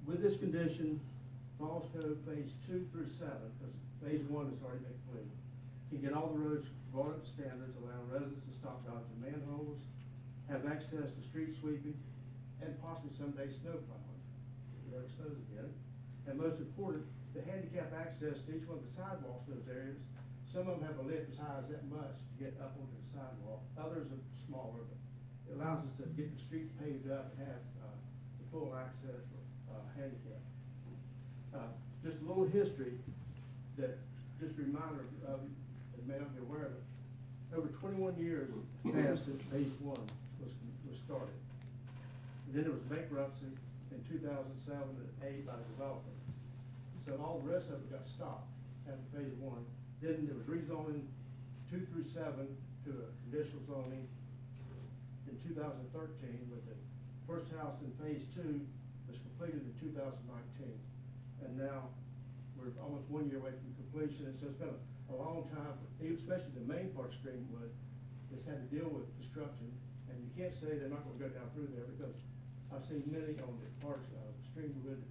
With this condition, Falls Cove phase 2 through 7, because phase 1 has already been completed, can get all the roads brought up to standards, allowing residents to stop dodging manholes, have access to street sweeping, and possibly someday snow plowing. It snows again. And most important, the handicap access to each one of the sidewalks in those areas. Some of them have a lift as high as that much to get up onto the sidewalk. Others are smaller, but it allows us to get the streets paved up and have the full access for handicap. Just a little history that, just a reminder of, and may not be aware of it, over 21 years passed since phase 1 was started. And then there was bankruptcy in 2007 and 2008 by the developer. So all the rest of it got stopped after phase 1. Then there was rezoning 2 through 7 to a conditional zoning in 2013, with the first house in phase 2 was completed in 2019. And now we're almost 1 year away from completion. And so it's been a long time, especially the main part of Streamwood, that's had to deal with construction. And you can't say they're not going to go down through there, because I've seen many on the parts of Streamwood,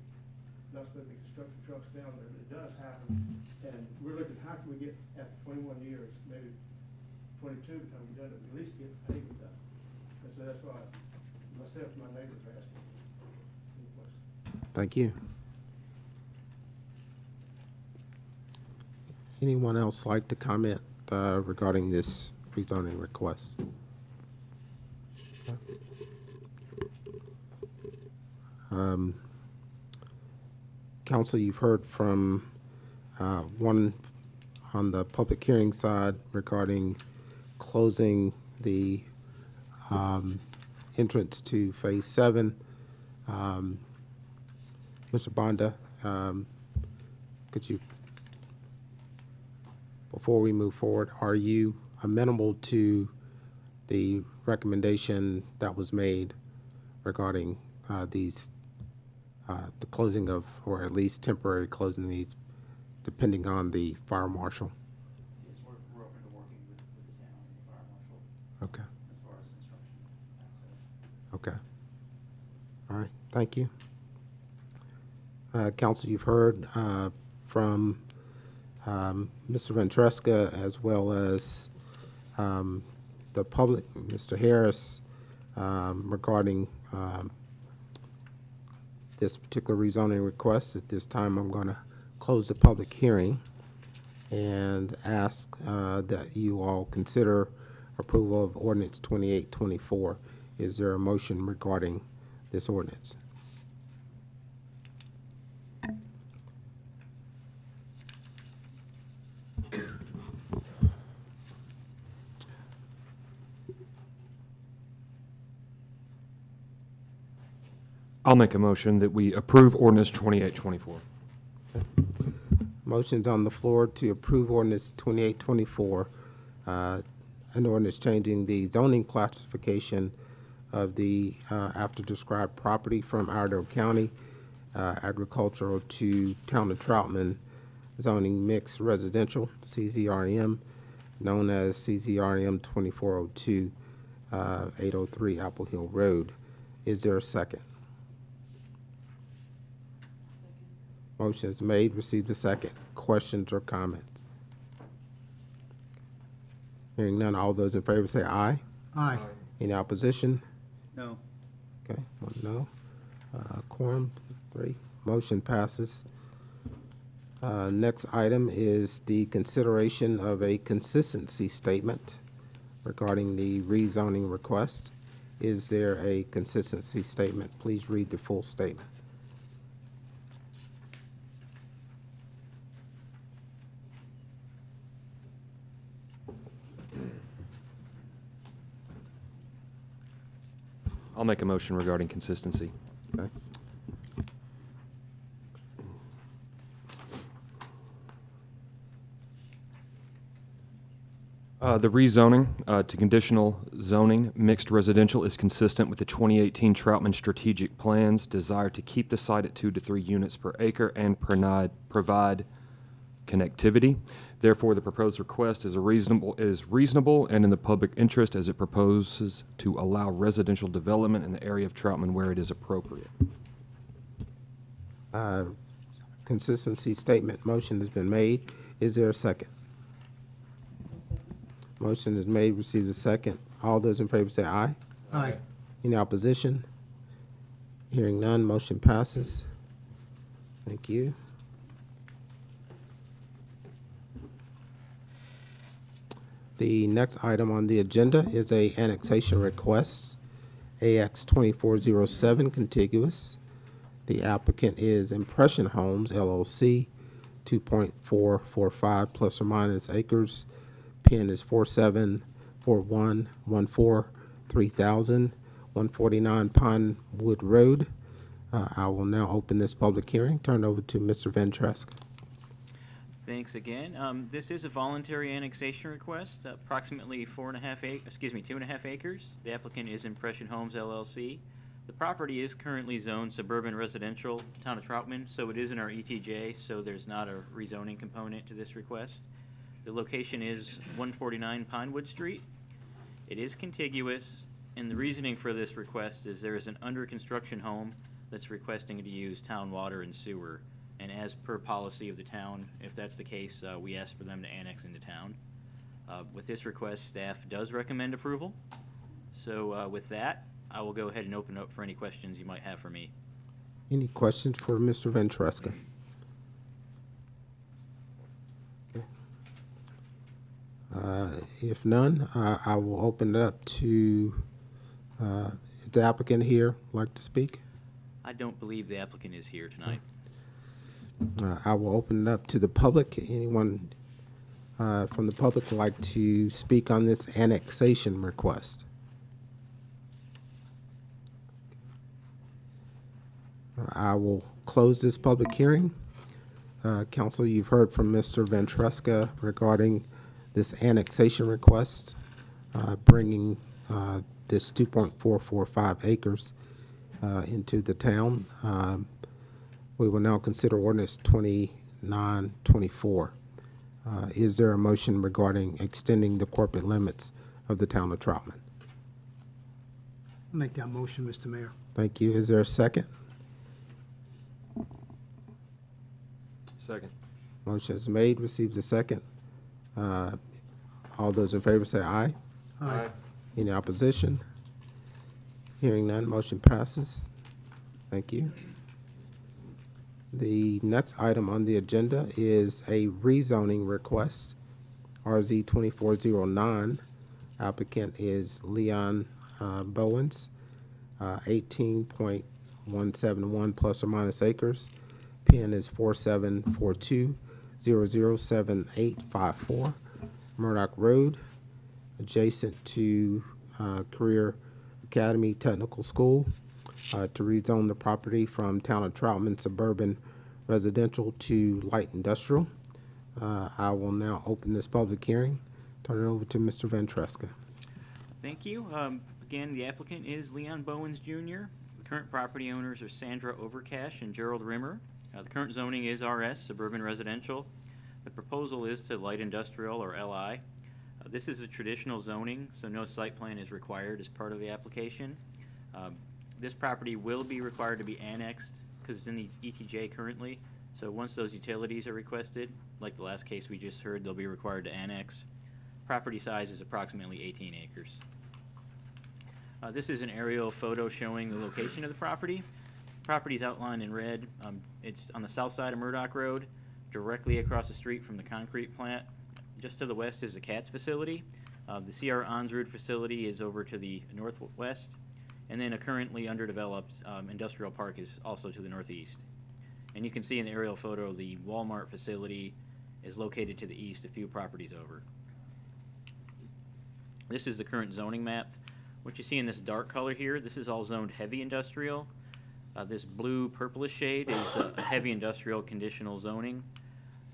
not supposed to be construction trucks down there, but it does happen. And we're looking, how can we get, after 21 years, maybe 22 by the time we're done, at least get the paving done. And so that's why myself and my neighbors are asking. Any questions? Thank you. Anyone else like to comment regarding this rezoning request? Council, you've heard from one on the public hearing side regarding closing the entrance to phase 7. Mr. Bonda, could you, before we move forward, are you amenable to the recommendation that was made regarding the closing of, or at least temporary closing these, depending on the fire marshal? Yes, we're open to working with the town and the fire marshal. Okay. As far as construction access. Okay. All right, thank you. Council, you've heard from Mr. Ventresca, as well as the public, Mr. Harris, regarding this particular rezoning request. At this time, I'm going to close the public hearing and ask that you all consider approval of ordinance 2824. Is there a motion regarding this ordinance? I'll make a motion that we approve ordinance 2824. Motion's on the floor to approve ordinance 2824, an ordinance changing the zoning classification of the after described property from Iredell County agricultural to Town of Troutman zoning mixed residential, CZRM, known as CZRM 2402, 803 Apple Hill Road. Is there a second? Motion is made, receive a second. Questions or comments? Hearing none, all those in favor say aye. Aye. Any opposition? No. Okay, one no. Quorum, 3. Motion passes. Next item is the consideration of a consistency statement regarding the rezoning request. Is there a consistency statement? Please read the full statement. I'll make a motion regarding consistency. Okay. The rezoning to conditional zoning mixed residential is consistent with the 2018 Troutman strategic plans desire to keep the site at 2 to 3 units per acre and provide connectivity. Therefore, the proposed request is reasonable and in the public interest as it proposes to allow residential development in the area of Troutman where it is appropriate. Consistency statement motion has been made. Is there a second? Motion is made, receive a second. All those in favor say aye. Aye. Any opposition? Hearing none, motion passes. Thank you. The next item on the agenda is a annexation request, AX 2407 contiguous. The applicant is Impression Homes LLC, 2.445 plus or minus acres. PIN is 4741143000, 149 Pinewood Road. I will now open this public hearing. Turn it over to Mr. Ventresca. Thanks again. This is a voluntary annexation request, approximately 2.5 acres. The applicant is Impression Homes LLC. The property is currently zoned suburban residential, Town of Troutman, so it is in our ETJ, so there's not a rezoning component to this request. The location is 149 Pinewood Street. It is contiguous, and the reasoning for this request is there is an under-construction home that's requesting to use town water and sewer. And as per policy of the town, if that's the case, we ask for them to annex into town. With this request, staff does recommend approval. So with that, I will go ahead and open up for any questions you might have for me. Any questions for Mr. Ventresca? Okay. If none, I will open it up to, is the applicant here like to speak? I don't believe the applicant is here tonight. I will open it up to the public. Anyone from the public would like to speak on this annexation request? I will close this public hearing. Council, you've heard from Mr. Ventresca regarding this annexation request, bringing this 2.445 acres into the town. We will now consider ordinance 2924. Is there a motion regarding extending the corporate limits of the town of Troutman? Make that motion, Mr. Mayor. Thank you. Is there a second? Second. Motion is made, receives a second. All those in favor say aye. Aye. Any opposition? Hearing none, motion passes. Thank you. The next item on the agenda is a rezoning request, RZ 2409. Applicant is Leon Bowens, 18.171 plus or minus acres. PIN is 4742007854, Murdoch Road, adjacent to Career Academy Technical School. to rezone the property from Town of Troutman suburban residential to light industrial. I will now open this public hearing. Turn it over to Mr. Ventresca. Thank you. Again, the applicant is Leon Bowens Jr. The current property owners are Sandra Overcash and Gerald Rimmer. The current zoning is RS, suburban residential. The proposal is to light industrial, or LI. This is a traditional zoning, so no site plan is required as part of the application. This property will be required to be annexed because it's in the ETJ currently. So once those utilities are requested, like the last case we just heard, they'll be required to annex. Property size is approximately 18 acres. This is an aerial photo showing the location of the property. Property is outlined in red. It's on the south side of Murdoch Road, directly across the street from the concrete plant. Just to the west is the CATS facility. The CR Onsrud facility is over to the northwest, and then a currently underdeveloped industrial park is also to the northeast. And you can see in the aerial photo the Walmart facility is located to the east, a few properties over. This is the current zoning map. What you see in this dark color here, this is all zoned heavy industrial. This blue purplish shade is a heavy industrial conditional zoning.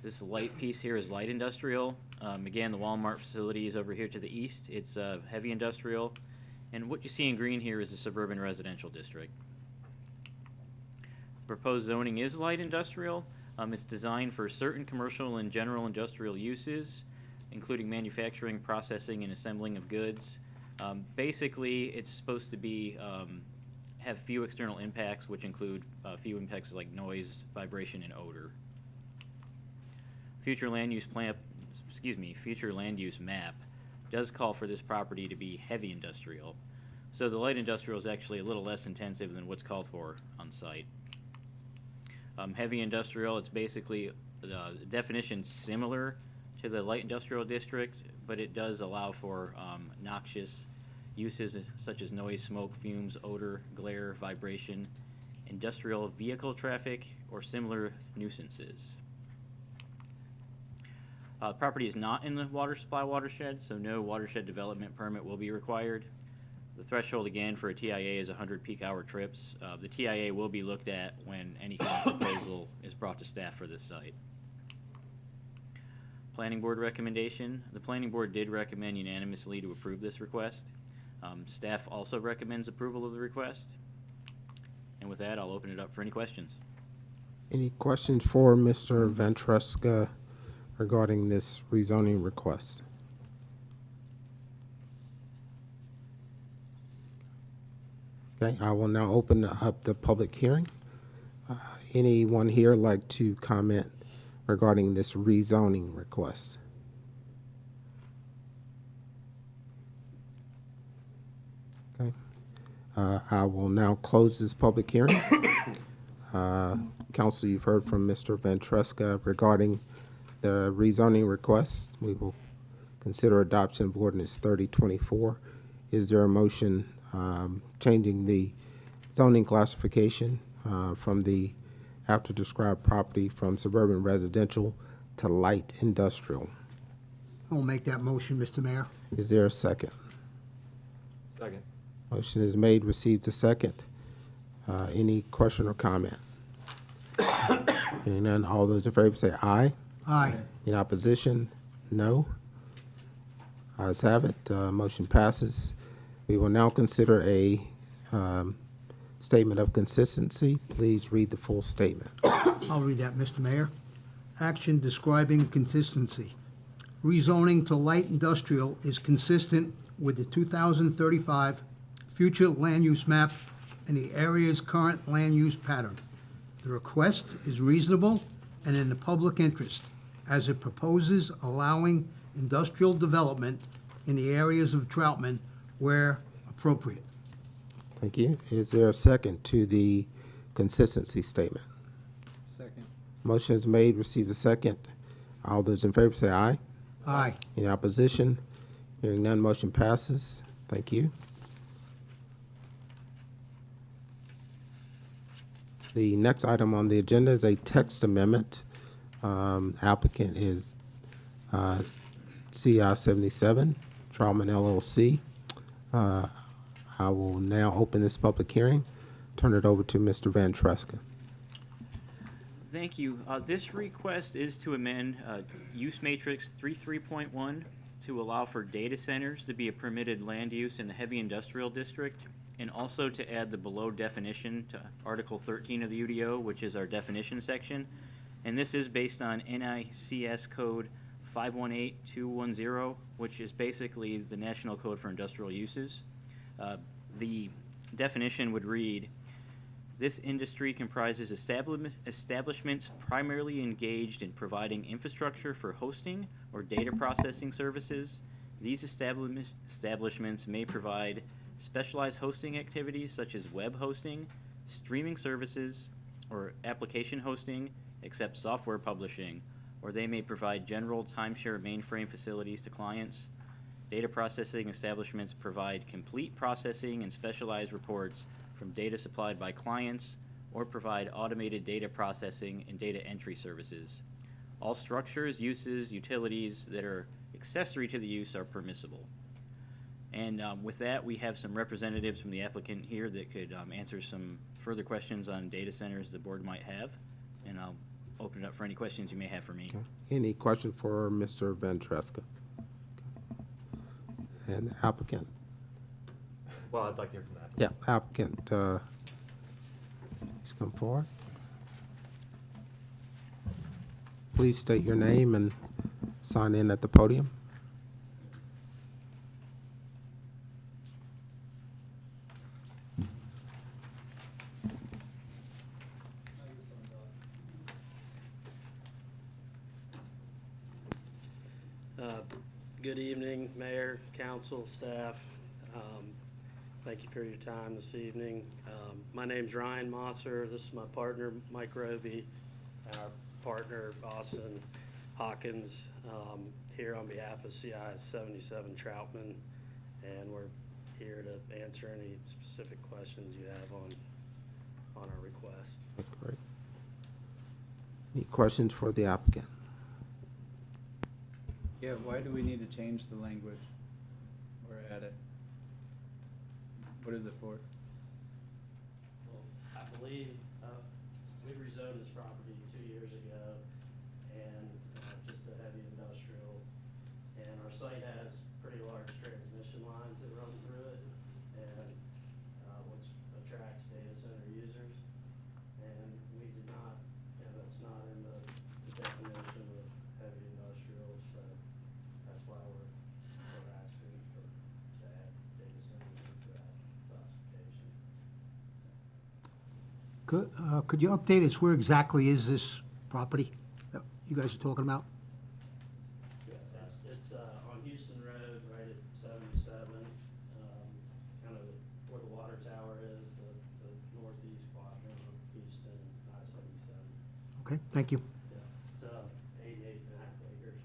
This light piece here is light industrial. Again, the Walmart facility is over here to the east. It's heavy industrial. And what you see in green here is the suburban residential district. The proposed zoning is light industrial. It's designed for certain commercial and general industrial uses, including manufacturing, processing, and assembling of goods. Basically, it's supposed to be have few external impacts, which include few impacts like noise, vibration, and odor. Future land use map does call for this property to be heavy industrial. So the light industrial is actually a little less intensive than what's called for on site. Heavy industrial, it's basically the definition similar to the light industrial district, but it does allow for noxious uses such as noise, smoke, fumes, odor, glare, vibration, industrial vehicle traffic, or similar nuisances. The property is not in the water supply watershed, so no watershed development permit will be required. The threshold again for a TIA is 100 peak hour trips. The TIA will be looked at when any kind of proposal is brought to staff for this site. Planning board recommendation. The planning board did recommend unanimously to approve this request. Staff also recommends approval of the request. And with that, I'll open it up for any questions. Any questions for Mr. Ventresca regarding this rezoning request? Okay, I will now open up the public hearing. Anyone here like to comment regarding this rezoning request? Okay, I will now close this public hearing. Council, you've heard from Mr. Ventresca regarding the rezoning request. We will consider adoption of ordinance 3024. Is there a motion changing the zoning classification from the after described property from suburban residential to light industrial? I'll make that motion, Mr. Mayor. Is there a second? Second. Motion is made, received a second. Any question or comment? Hearing none, all those in favor say aye. Aye. In opposition, no. Ayes have it, motion passes. We will now consider a statement of consistency. Please read the full statement. I'll read that, Mr. Mayor. Action describing consistency. Rezoning to light industrial is consistent with the 2035 future land use map and the area's current land use pattern. The request is reasonable and in the public interest, as it proposes allowing industrial development in the areas of Troutman where appropriate. Thank you. Is there a second to the consistency statement? Second. Motion is made, received a second. All those in favor say aye. Aye. Any opposition? Hearing none, motion passes. Thank you. The next item on the agenda is a text amendment. Applicant is CI 77, Troutman LLC. I will now open this public hearing. turn it over to Mr. Van Tresca. Thank you. This request is to amend Use Matrix 33.1 to allow for data centers to be a permitted land use in the heavy industrial district, and also to add the below definition to Article 13 of the UDO, which is our definition section. And this is based on NICS code 518210, which is basically the national code for industrial uses. The definition would read, this industry comprises establishments primarily engaged in providing infrastructure for hosting or data processing services. These establishments may provide specialized hosting activities such as web hosting, streaming services, or application hosting, except software publishing, or they may provide general timeshare mainframe facilities to clients. Data processing establishments provide complete processing and specialized reports from data supplied by clients, or provide automated data processing and data entry services. All structures, uses, utilities that are accessory to the use are permissible. And with that, we have some representatives from the applicant here that could answer some further questions on data centers the board might have. And I'll open it up for any questions you may have for me. Okay. Any question for Mr. Van Tresca? And the applicant? Well, I'd like to hear from that. Yeah, applicant, please come forward. Please state your name and sign in at the podium. Good evening, Mayor, Council, staff. Thank you for your time this evening. My name's Ryan Mosser. This is my partner, Mike Roby, and our partner, Austin Hawkins, here on behalf of CI 77 Troutman, and we're here to answer any specific questions you have on our request. Okay, great. Any questions for the applicant? Yeah, why do we need to change the language or add it? What is it for? Well, I believe we rezoned this property 2 years ago, and just a heavy industrial. And our site has pretty large transmission lines that run through it, and which attracts data center users. And we did not, and that's not in the definition of heavy industrial, so that's why we're asking to add data centers into that classification. Could you update us, where exactly is this property that you guys are talking about? Yeah, it's on Houston Road, right at 77, kind of where the water tower is, the northeast quadrant of Houston, I-77. Okay, thank you. Yeah, it's 88.5 acres.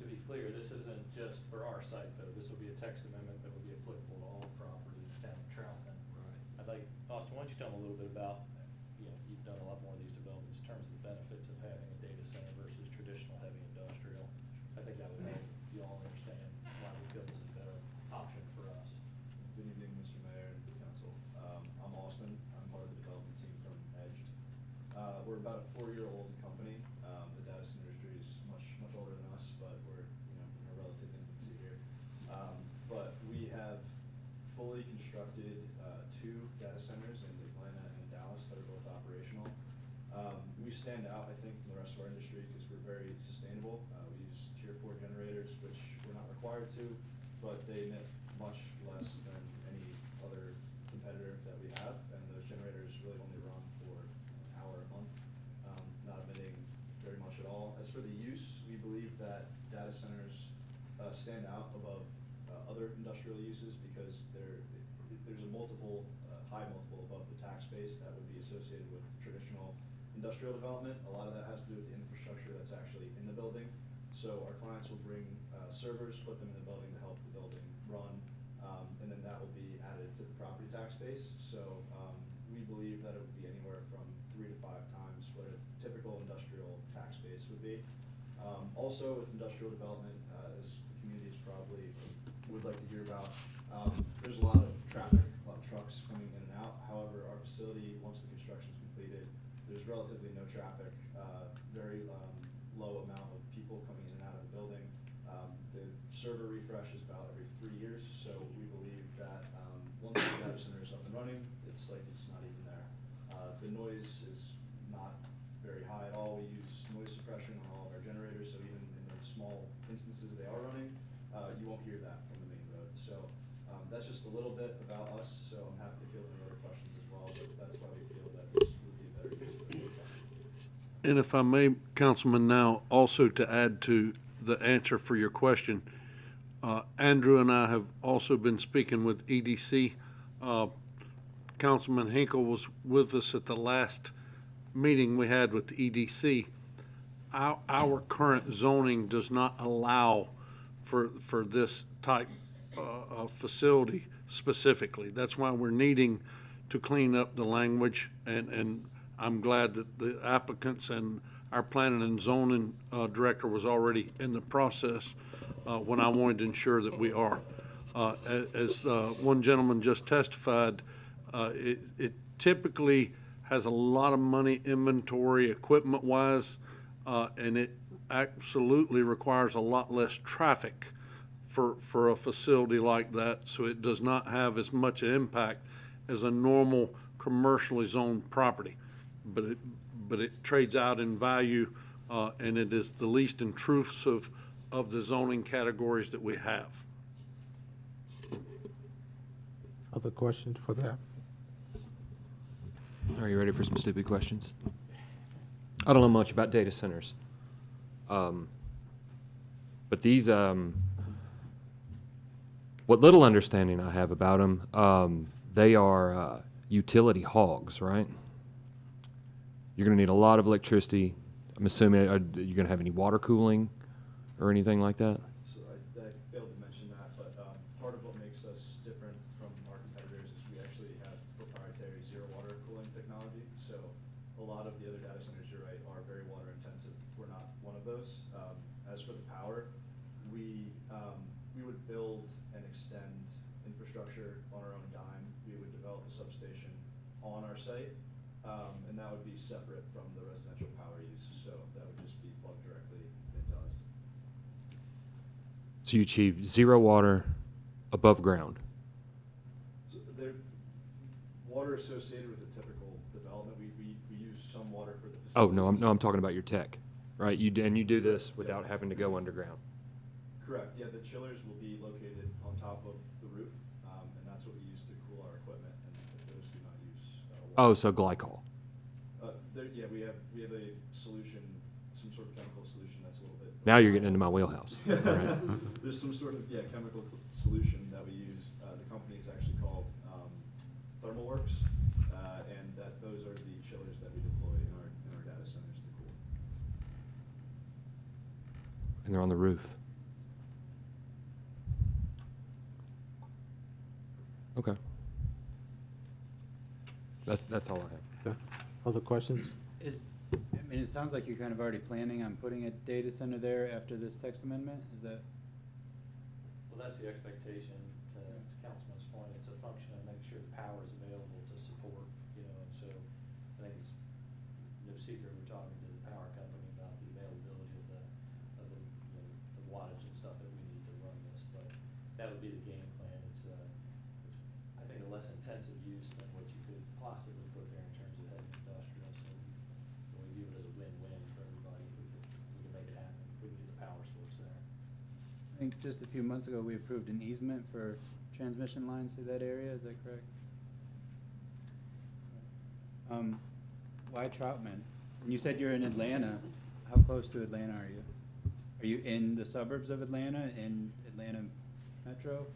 To be clear, this isn't just for our site, though. This will be a text amendment that will be applicable to all properties down in Troutman. Right. I'd like, Austin, why don't you tell them a little bit about, you've done a lot more of these developments in terms of the benefits of having a data center versus traditional heavy industrial. I think that would help you all understand why we feel this is a better option for us. Good evening, Mr. Mayor and Council. I'm Austin. I'm part of the development team from Edged. We're about a 4-year-old company. The data center industry is much older than us, but we're in a relative infancy here. But we have fully constructed 2 data centers in Atlanta and Dallas that are both operational. We stand out, I think, from the rest of our industry because we're very sustainable. We use Tier 4 generators, which we're not required to, but they emit much less than any other competitor that we have, and those generators really only run for an hour a month, not emitting very much at all. As for the use, we believe that data centers stand out above other industrial uses because there's a high multiple above the tax base that would be associated with traditional industrial development. A lot of that has to do with the infrastructure that's actually in the building. So our clients will bring servers, put them in the building to help the building run, and then that will be added to the property tax base. So we believe that it would be anywhere from 3 to 5 times what a typical industrial tax base would be. Also with industrial development, as the community is probably would like to hear about, there's a lot of traffic, a lot of trucks coming in and relatively no traffic, very low amount of people coming in and out of the building. The server refresh is about every 3 years, so we believe that once the data center is up and running, it's like it's not even there. The noise is not very high at all. We use noise suppression on all of our generators, so even in the small instances they are running, you won't hear that from the main road. So that's just a little bit about us, so I'm happy to field any other questions as well, but that's why we feel that this would be a better use of the time. And if I may, Councilman, now also to add to the answer for your question, Andrew and I have also been speaking with EDC. Councilman Hinkle was with us at the last meeting we had with the EDC. Our current zoning does not allow for this type of facility specifically. That's why we're needing to clean up the language, and I'm glad that the applicants and our planning and zoning director was already in the process when I wanted to ensure that we are. As one gentleman just testified, it typically has a lot of money inventory equipment-wise, and it absolutely requires a lot less traffic for a facility like that, so it does not have as much impact as a normal commercially zoned property. But it trades out in value, and it is the least intrusive of the zoning categories that we have. Other questions for that? Are you ready for some stupid questions? I don't know much about data centers. But these, what little understanding I have about them, they are utility hogs, right? You're going to need a lot of electricity. I'm assuming, are you going to have any water cooling or anything like that? So I failed to mention that, but part of what makes us different from our competitors is we actually have proprietary zero water cooling technology. So a lot of the other data centers, you're right, are very water intensive. We're not one of those. As for the power, we would build and extend infrastructure on our own dime. We would develop a substation on our site, and that would be separate from the residential power use. So that would just be plugged directly into us. So you achieve zero water above ground. So there, water associated with a typical development, we use some water for the Oh, facilities. no, I'm talking about your tech, right? And you do this without having to go underground. Correct, yeah, the chillers will be located on top of the roof, and that's what we use to cool our equipment, and those do not use Oh, water. so glycol. Yeah, we have a solution, some sort of chemical solution that's a little bit. Now you're getting into my wheelhouse. All right. There's some sort of, chemical solution that we use. The company is actually called ThermalWorks, and those are the chillers that we deploy in our data centers to cool. And they're on the roof. Okay. That's all I have. Okay. Other questions? I mean, it sounds like you're kind of already planning on putting a data center there after this text amendment, is that? Well, that's the expectation, to Councilman's point, it's a function of making sure the power is available to support, and so I think it's no secret, we're talking to the power company about the availability of the wattage and stuff that we need to run this, but that would be the game plan. It's I think a less intensive use than what you could possibly put there in terms of heavy industrial, so we view it as a win-win for everybody if we can make it happen, if we can get the power source there. I think just a few months ago, we approved an easement for transmission lines through that area, is that correct? Why Troutman? And you said you're in Atlanta. How close to Atlanta are you? Are you in the suburbs of Atlanta, in Atlanta Metro?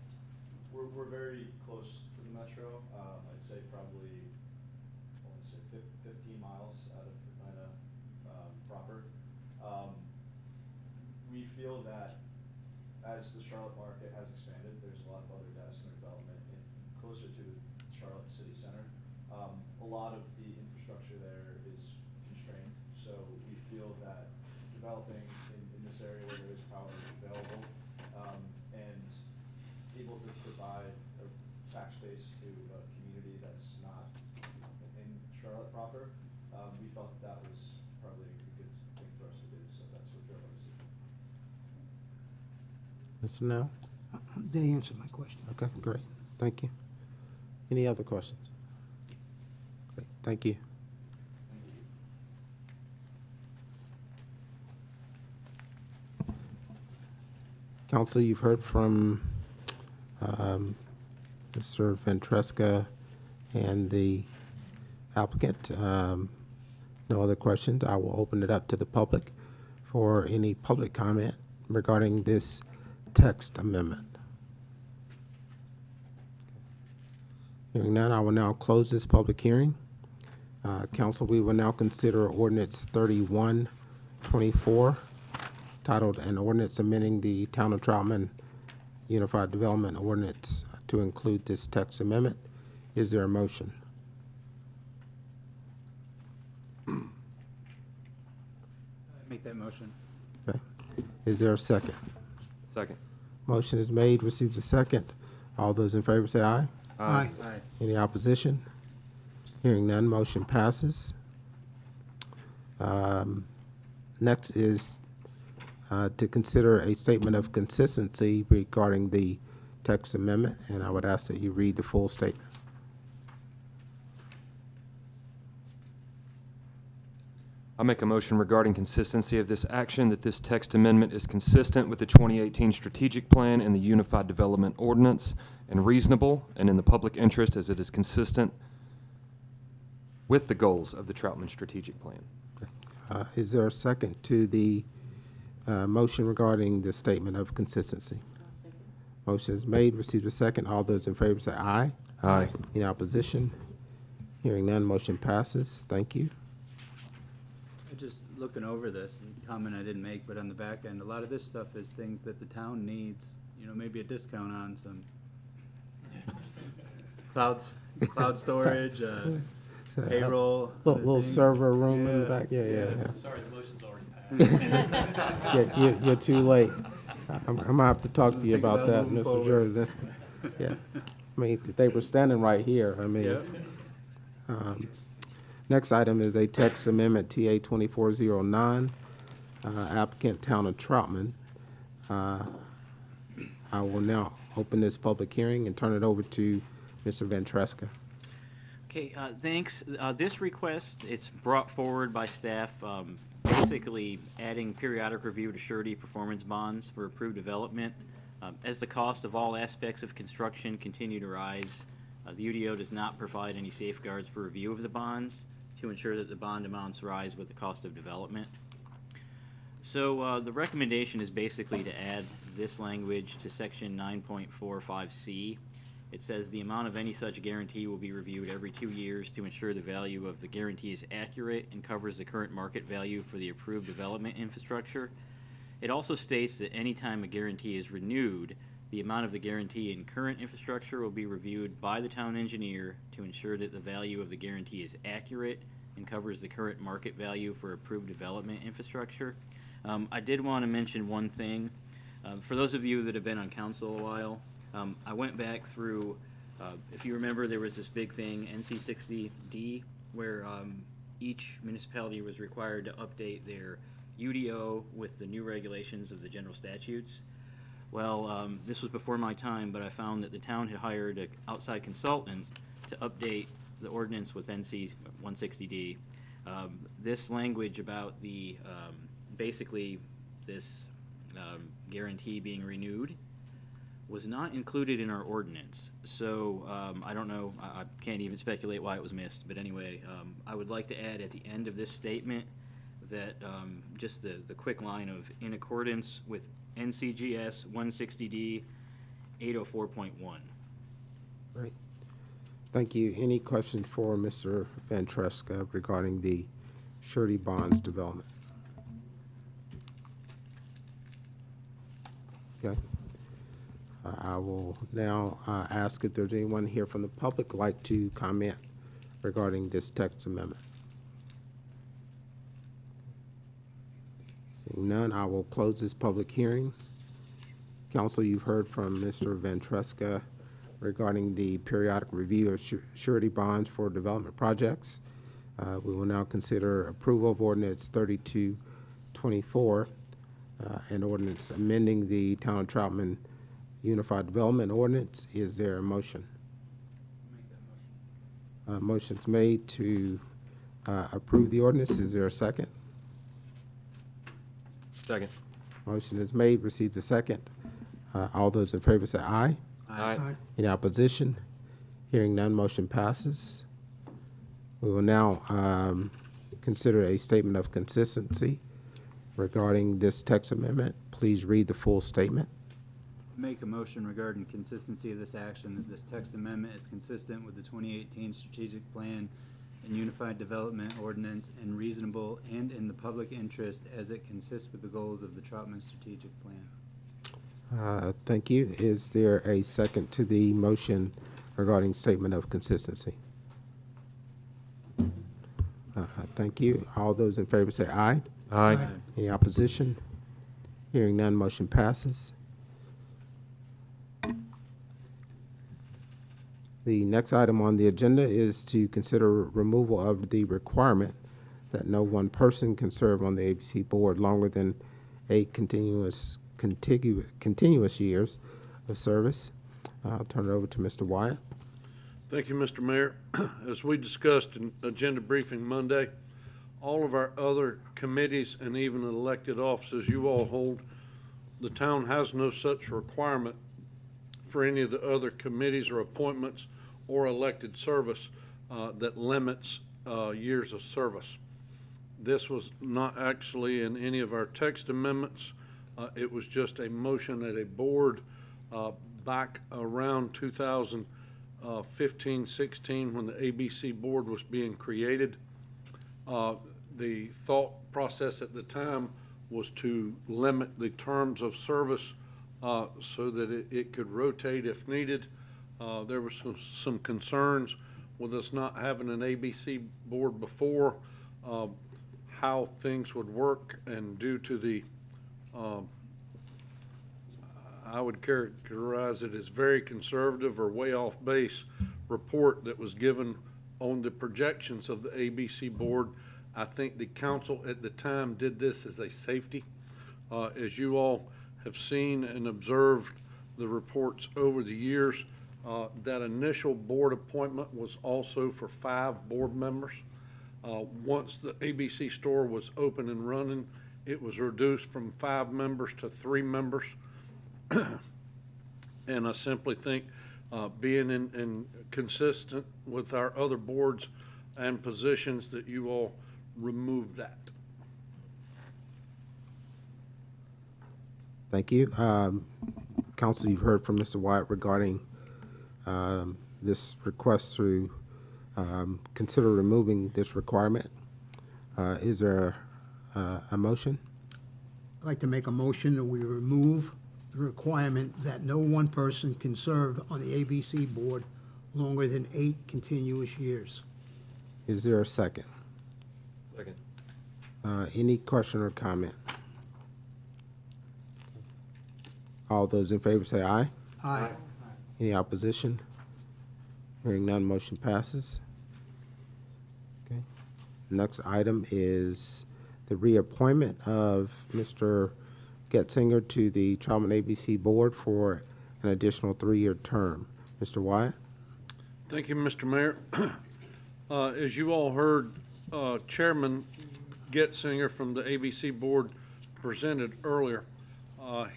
We're very close to the metro. I'd say probably, I want to say 15 miles out of Atlanta proper. We feel that as the Charlotte market has expanded, there's a lot of other data center development closer to Charlotte city center. A lot of the infrastructure there is constrained, so we feel that developing in this area where there is power available, and able to provide a tax base to a community that's not in Charlotte proper, we felt that was probably a good thing for us to do, so that's what drove our decision. Mr. Now? They answered my question. Okay, great. Thank you. Any other questions? Great, thank you. Council, you've heard from Mr. Ventresca and the applicant. No other questions. I will open it up to the public for any public comment regarding this text amendment. Hearing none, I will now close this public hearing. Council, we will now consider ordinance 3124, titled An Ordinance Amending the Town of Troutman Unified Development Ordinance to include this text amendment. Is there a motion? Make that motion. Okay. Is there a second? Second. Motion is made, receives a second. All those in favor say aye. Aye. Aye. Any opposition? Hearing none, motion passes. Next is to consider a statement of consistency regarding the text amendment, and I would ask that you read the full statement. I make a motion regarding consistency of this action, that this text amendment is consistent with the 2018 strategic plan and the Unified Development Ordinance, and reasonable and in the public interest as it is consistent with the goals of the Troutman strategic plan. Is there a second to the motion regarding the statement of consistency? Motion is made, received a second. All those in favor say aye. Aye. Any opposition? Hearing none, motion passes. Thank you. Just looking over this, and comment I didn't make, but on the back end, a lot of this stuff is things that the town needs, you know, maybe a discount on some cloud storage, payroll. Little things. server room in the Yeah. back. Yeah. Sorry, the motion's already passed. Yeah, you're too late. I'm gonna have to talk to you Think about that, moving Mr. forward. Jarzynski. Yeah. I mean, they were standing right here. I mean, Yep. next item is a text amendment, TA 2409, applicant Town of Troutman. I will now open this public hearing and turn it over to Mr. Ventresca. Okay, thanks. This request, it's brought forward by staff, basically adding periodic review to surety performance bonds for approved development. As the cost of all aspects of construction continue to rise, the UDO does not provide any safeguards for review of the bonds to ensure that the bond amounts rise with the cost of development. So the recommendation is basically to add this language to section 9.45C. It says the amount of any such guarantee will be reviewed every 2 years to ensure the value of the guarantee is accurate and covers the current market value for the approved development infrastructure. It also states that any time a guarantee is renewed, the amount of the guarantee in current infrastructure will be reviewed by the town engineer to ensure that the value of the guarantee is accurate and covers the current market value for approved development infrastructure. I did want to mention one thing. For those of you that have been on council a while, I went back through, if you remember, there was this big thing, NC 60D, where each municipality was required to update their UDO with the new regulations of the general statutes. Well, this was before my time, but I found that the town had hired an outside consultant to update the ordinance with NC 160D. This language about the, basically this guarantee being renewed was not included in our ordinance. So I don't know, I can't even speculate why it was missed, but anyway, I would like to add at the end of this statement that just the quick line of, in accordance with NCGS 160D 804.1. Great. Thank you. Any questions for Mr. Ventresca regarding the surety bonds development? Okay. I will now ask if there's anyone here from the public like to comment regarding this text amendment. Seeing none, I will close this public hearing. Council, you've heard from Mr. Ventresca regarding the periodic review of surety bonds for development projects. We will now consider approval of ordinance 3224, an ordinance amending the Town of Troutman Unified Development Ordinance. Is there a motion? Motion's made to approve the ordinance. Is there a second? Second. Motion is made, received a second. All those in favor say aye. Aye. Any opposition? Hearing none, motion passes. We will now consider a statement of consistency regarding this text amendment. Please read the full statement. Make a motion regarding consistency of this action, that this text amendment is consistent with the 2018 Strategic Plan and Unified Development Ordinance and reasonable and in the public interest as it consists with the goals of the Troutman Strategic Plan. Thank you. Is there a second to the motion regarding statement of consistency? Thank you. All those in favor say aye. Aye. Any opposition? Hearing none, motion passes. The next item on the agenda is to consider removal of the requirement that no one person can serve on the ABC board longer than 8 contiguous years of service. I'll turn it over to Mr. Wyatt. Thank you, Mr. Mayor. As we discussed in agenda briefing Monday, all of our other committees and even elected offices you all hold, the town has no such requirement for any of the other committees or appointments or elected service that limits years of service. This was not actually in any of our text amendments. It was just a motion at a board back around 2015-16 when the ABC board was being created. The thought process at the time was to limit the terms of service so that it could rotate if needed. There were some concerns with us not having an ABC board before, how things would work, and due to the I would characterize it as very conservative or way off base report that was given on the projections of the ABC board. I think the council at the time did this as a safety. As you all have seen and observed the reports over the years, that initial board appointment was also for 5 board members. Once the ABC store was open and running, it was reduced from 5 members to 3 members. And I simply think being in consistent with our other boards and positions that you all remove that. Thank you. Council, you've heard from Mr. Wyatt regarding this request to consider removing this requirement. Is there a motion? I'd like to make a motion that we remove the requirement that no one person can serve on the ABC board longer than 8 continuous years. Is there a second? Second. Any question or comment? All those in favor say aye. Aye. Any opposition? Hearing none, motion passes. Okay. Next item is the reappointment of Mr. Getzinger to the Troutman ABC Board for an additional 3-year term. Mr. Wyatt? Thank you, Mr. Mayor. As you all heard, Chairman Getzinger from the ABC Board presented earlier.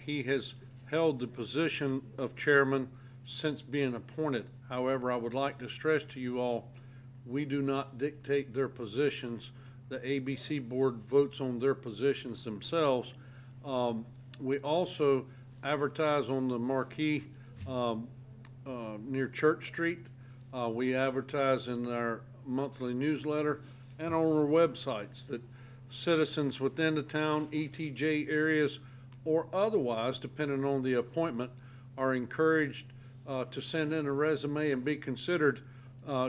He has held the position of chairman since being appointed. However, I would like to stress to you all, we do not dictate their positions. The ABC Board votes on their positions themselves. We also advertise on the marquee near Church Street. We advertise in our monthly newsletter and on our websites that citizens within the town, ETJ areas, or otherwise, depending on the appointment, are encouraged to send in a resume and be considered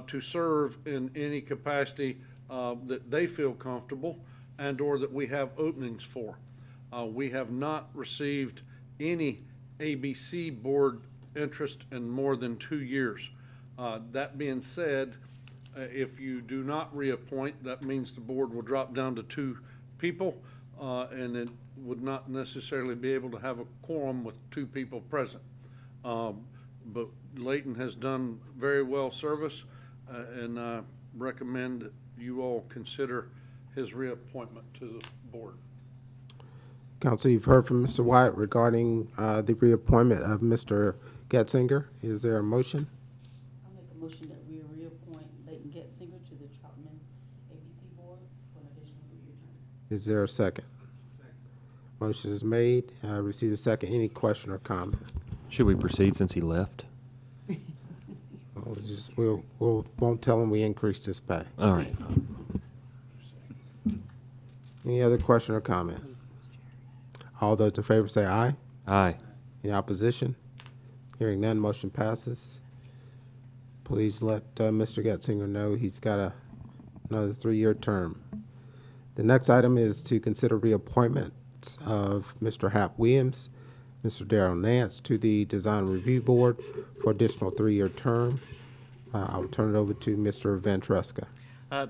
to serve in any capacity that they feel comfortable and or that we have openings for. We have not received any ABC board interest in more than 2 years. That being said, If you do not reappoint, that means the board will drop down to 2 people, and it would not necessarily be able to have a quorum with 2 people present. But Leighton has done very well service, and I recommend that you all consider his reappointment to the board. Council, you've heard from Mr. Wyatt regarding the reappointment of Mr. Getzinger. Is there a motion? I'll make a motion that we reappoint Leighton Getzinger to the Troutman ABC Board for an additional 3-year term. Is there a second? Motion is made, receive a second. Any question or comment? Should we proceed since he left? We won't tell him we increased his pay. All right. Any other question or comment? All those in favor say aye. Aye. Any opposition? Hearing none, motion passes. Please let Mr. Getzinger know he's got another 3-year term. The next item is to consider reappointments of Mr. Hap Williams, Mr. Darrell Nance to the Design Review Board for additional 3-year term. I'll turn it over to Mr. Ventresca.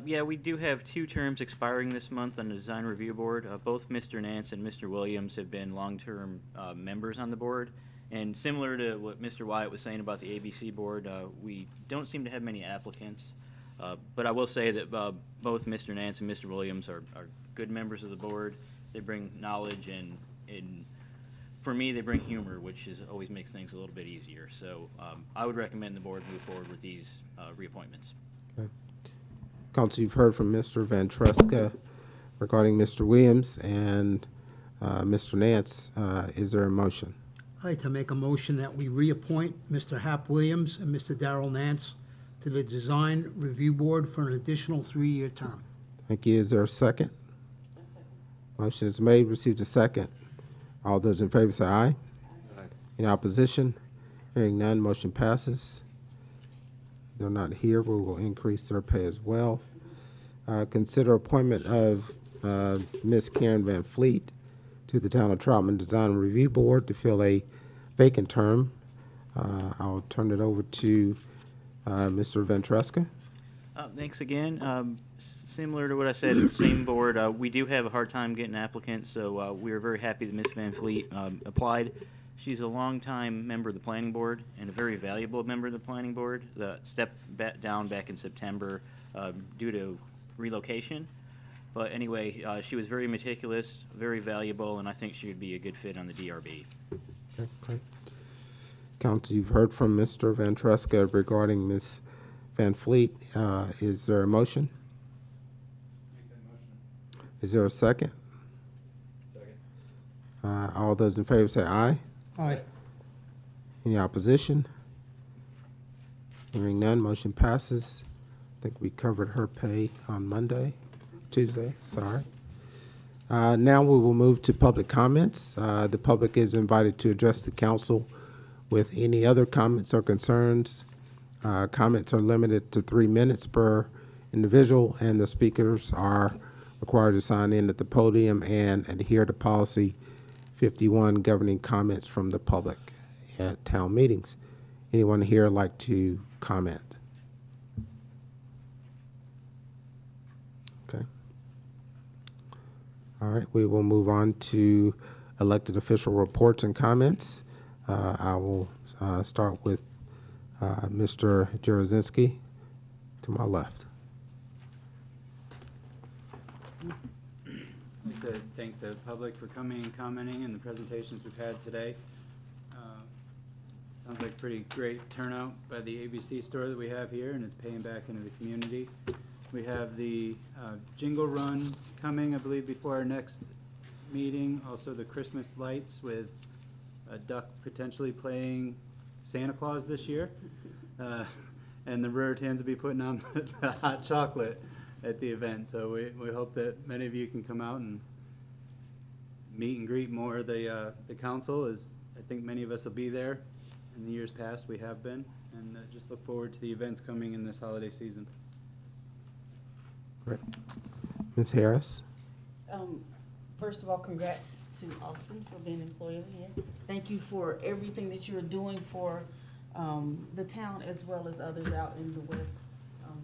Yeah, we do have 2 terms expiring this month on the Design Review Board. Both Mr. Nance and Mr. Williams have been long-term members on the board. And similar to what Mr. Wyatt was saying about the ABC Board, we don't seem to have many applicants. But I will say that both Mr. Nance and Mr. Williams are good members of the board. They bring knowledge, and for me, they bring humor, which always makes things a little bit easier. So I would recommend the board move forward with these reappointments. Okay. Council, you've heard from Mr. Ventresca regarding Mr. Williams and Mr. Nance. Is there a motion? I'd like to make a motion that we reappoint Mr. Hap Williams and Mr. Darrell Nance to the Design Review Board for an additional 3-year term. Thank you. Is there a second? Motion is made, received a second. All those in favor say aye. Aye. Any opposition? Hearing none, motion passes. They're not here, we will increase their pay as well. Consider appointment of Ms. Karen Van Fleet to the Town of Troutman Design Review Board to fill a vacant term. I'll turn it over to Mr. Ventresca. Thanks again. Similar to what I said, the same board, we do have a hard time getting applicants, so we are very happy that Ms. Van Fleet applied. She's a longtime member of the planning board and a very valuable member of the planning board. Stepped down back in September due to relocation. But anyway, she was very meticulous, very valuable, and I think she would be a good fit on the DRB. Okay, great. Council, you've heard from Mr. Ventresca regarding Ms. Van Fleet. Is there a motion? Make that motion. Is there a second? Second. All those in favor say aye. Aye. Any opposition? Hearing none, motion passes. I think we covered her pay on Tuesday, sorry. Now we will move to public comments. The public is invited to address the council with any other comments or concerns. Comments are limited to 3 minutes per individual, and the speakers are required to sign in at the podium and adhere to policy 51 governing comments from the public at town meetings. Anyone here like to comment? Okay. All right, we will move on to elected official reports and comments. I will start with Mr. Jarozinski to my left. I'd like to thank the public for coming and commenting and the presentations we've had today. Sounds like a pretty great turnout by the ABC store that we have here, and it's paying back into the community. We have the jingle run coming, I believe, before our next meeting. Also the Christmas lights with a duck potentially playing Santa Claus this year. And the Rurritans will be putting on the hot chocolate at the event. So we hope that many of you can come out and meet and greet more of the council, as I think many of us will be there. In the years past, we have been, and just look forward to the events coming in this holiday season. Great. Ms. Harris? First of all, congrats to Austin for being an employee of the year. Thank you for everything that you're doing for the town as well as others out in the West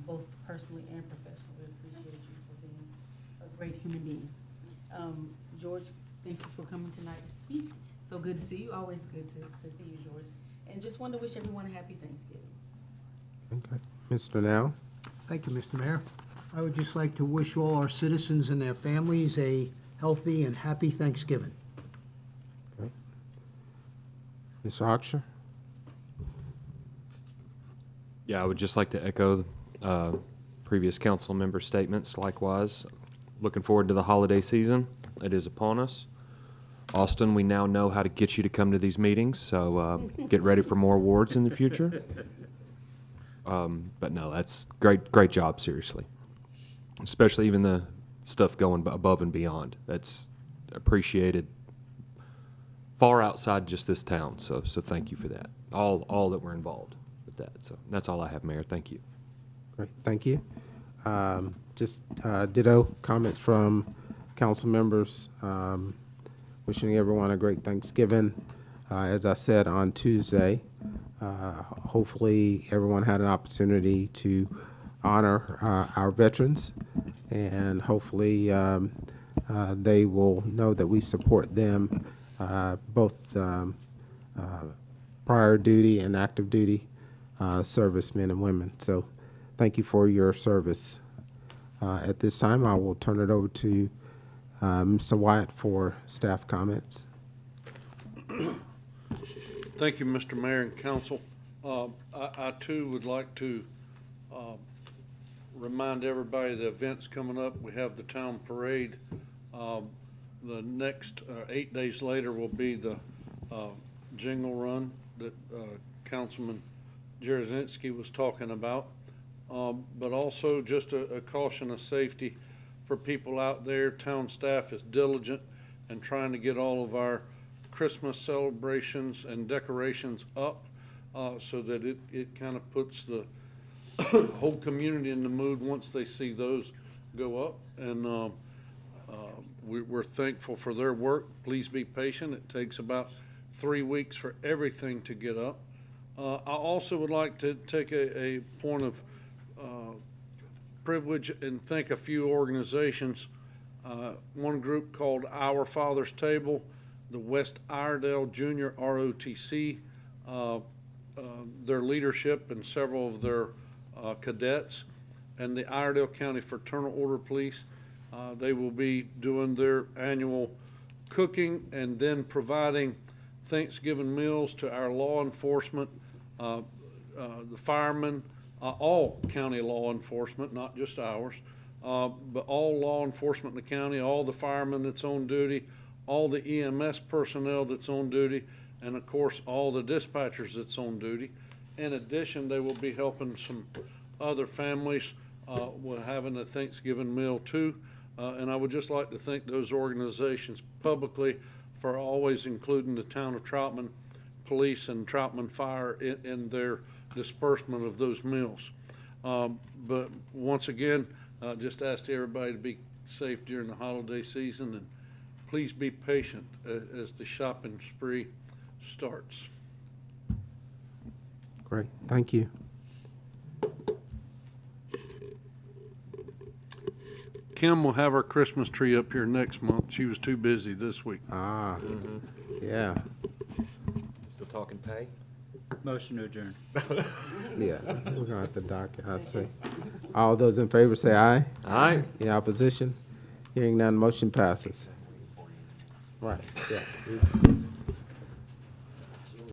both personally and professionally. We appreciate you for being a great human being. George, thank you for coming tonight to speak. So good to see you. Always good to see you, George. And just want to wish everyone a happy Thanksgiving. Okay. Mr. Now? Thank you, Mr. Mayor. I would just like to wish all our citizens and their families a healthy and happy Thanksgiving. Okay. Ms. Oxer? Yeah, I would just like to echo previous council member statements likewise. Looking forward to the holiday season. It is upon us. Austin, we now know how to get you to come to these meetings, so get ready for more awards in the future. But no, that's great job, seriously. Especially even the stuff going above and beyond. That's appreciated far outside just this town, so thank you for that. All that were involved with that. So that's all I have, Mayor. Thank you. Great, thank you. Just ditto comments from council members. Wishing everyone a great Thanksgiving. As I said on Tuesday, hopefully everyone had an opportunity to honor our veterans, and hopefully they will know that we support them, both prior duty and active duty servicemen and women. So thank you for your service. At this time, I will turn it over to Mr. Wyatt for staff comments. Thank you, Mr. Mayor and Council. I too would like to remind everybody the events coming up. We have the town parade. The next 8 days later will be the jingle run that Councilman Jarozinski was talking about. But also just a caution of safety for people out there. Town staff is diligent in trying to get all of our Christmas celebrations and decorations up so that it kind of puts the whole community in the mood once they see those go up. And we're thankful for their work. Please be patient. It takes about 3 weeks for everything to get up. I also would like to take a point of privilege and thank a few organizations. One group called Our Father's Table, the West Iredell Junior ROTC, their leadership and several of their cadets, and the Iredell County Fraternal Order Police. They will be doing their annual cooking and then providing Thanksgiving meals to our law enforcement, the firemen, all county law enforcement, not just ours, but all law enforcement in the county, all the firemen that's on duty, all the EMS personnel that's on duty, and of course all the dispatchers that's on duty. In addition, they will be helping some other families with having a Thanksgiving meal too. And I would just like to thank those organizations publicly for always including the town of Troutman Police and Troutman Fire in their disbursement of those meals. But once again, just ask everybody to be safe during the holiday season, and please be patient as the shopping spree starts. Great, thank you. Kim will have her Christmas tree up here next month. She was too busy this week. Ah, yeah. Still talking pay? Motion to adjourn. Yeah, we're gonna have to dock it, I see. All those in favor say aye. Aye. Any opposition? Hearing none, motion passes. Right, yeah.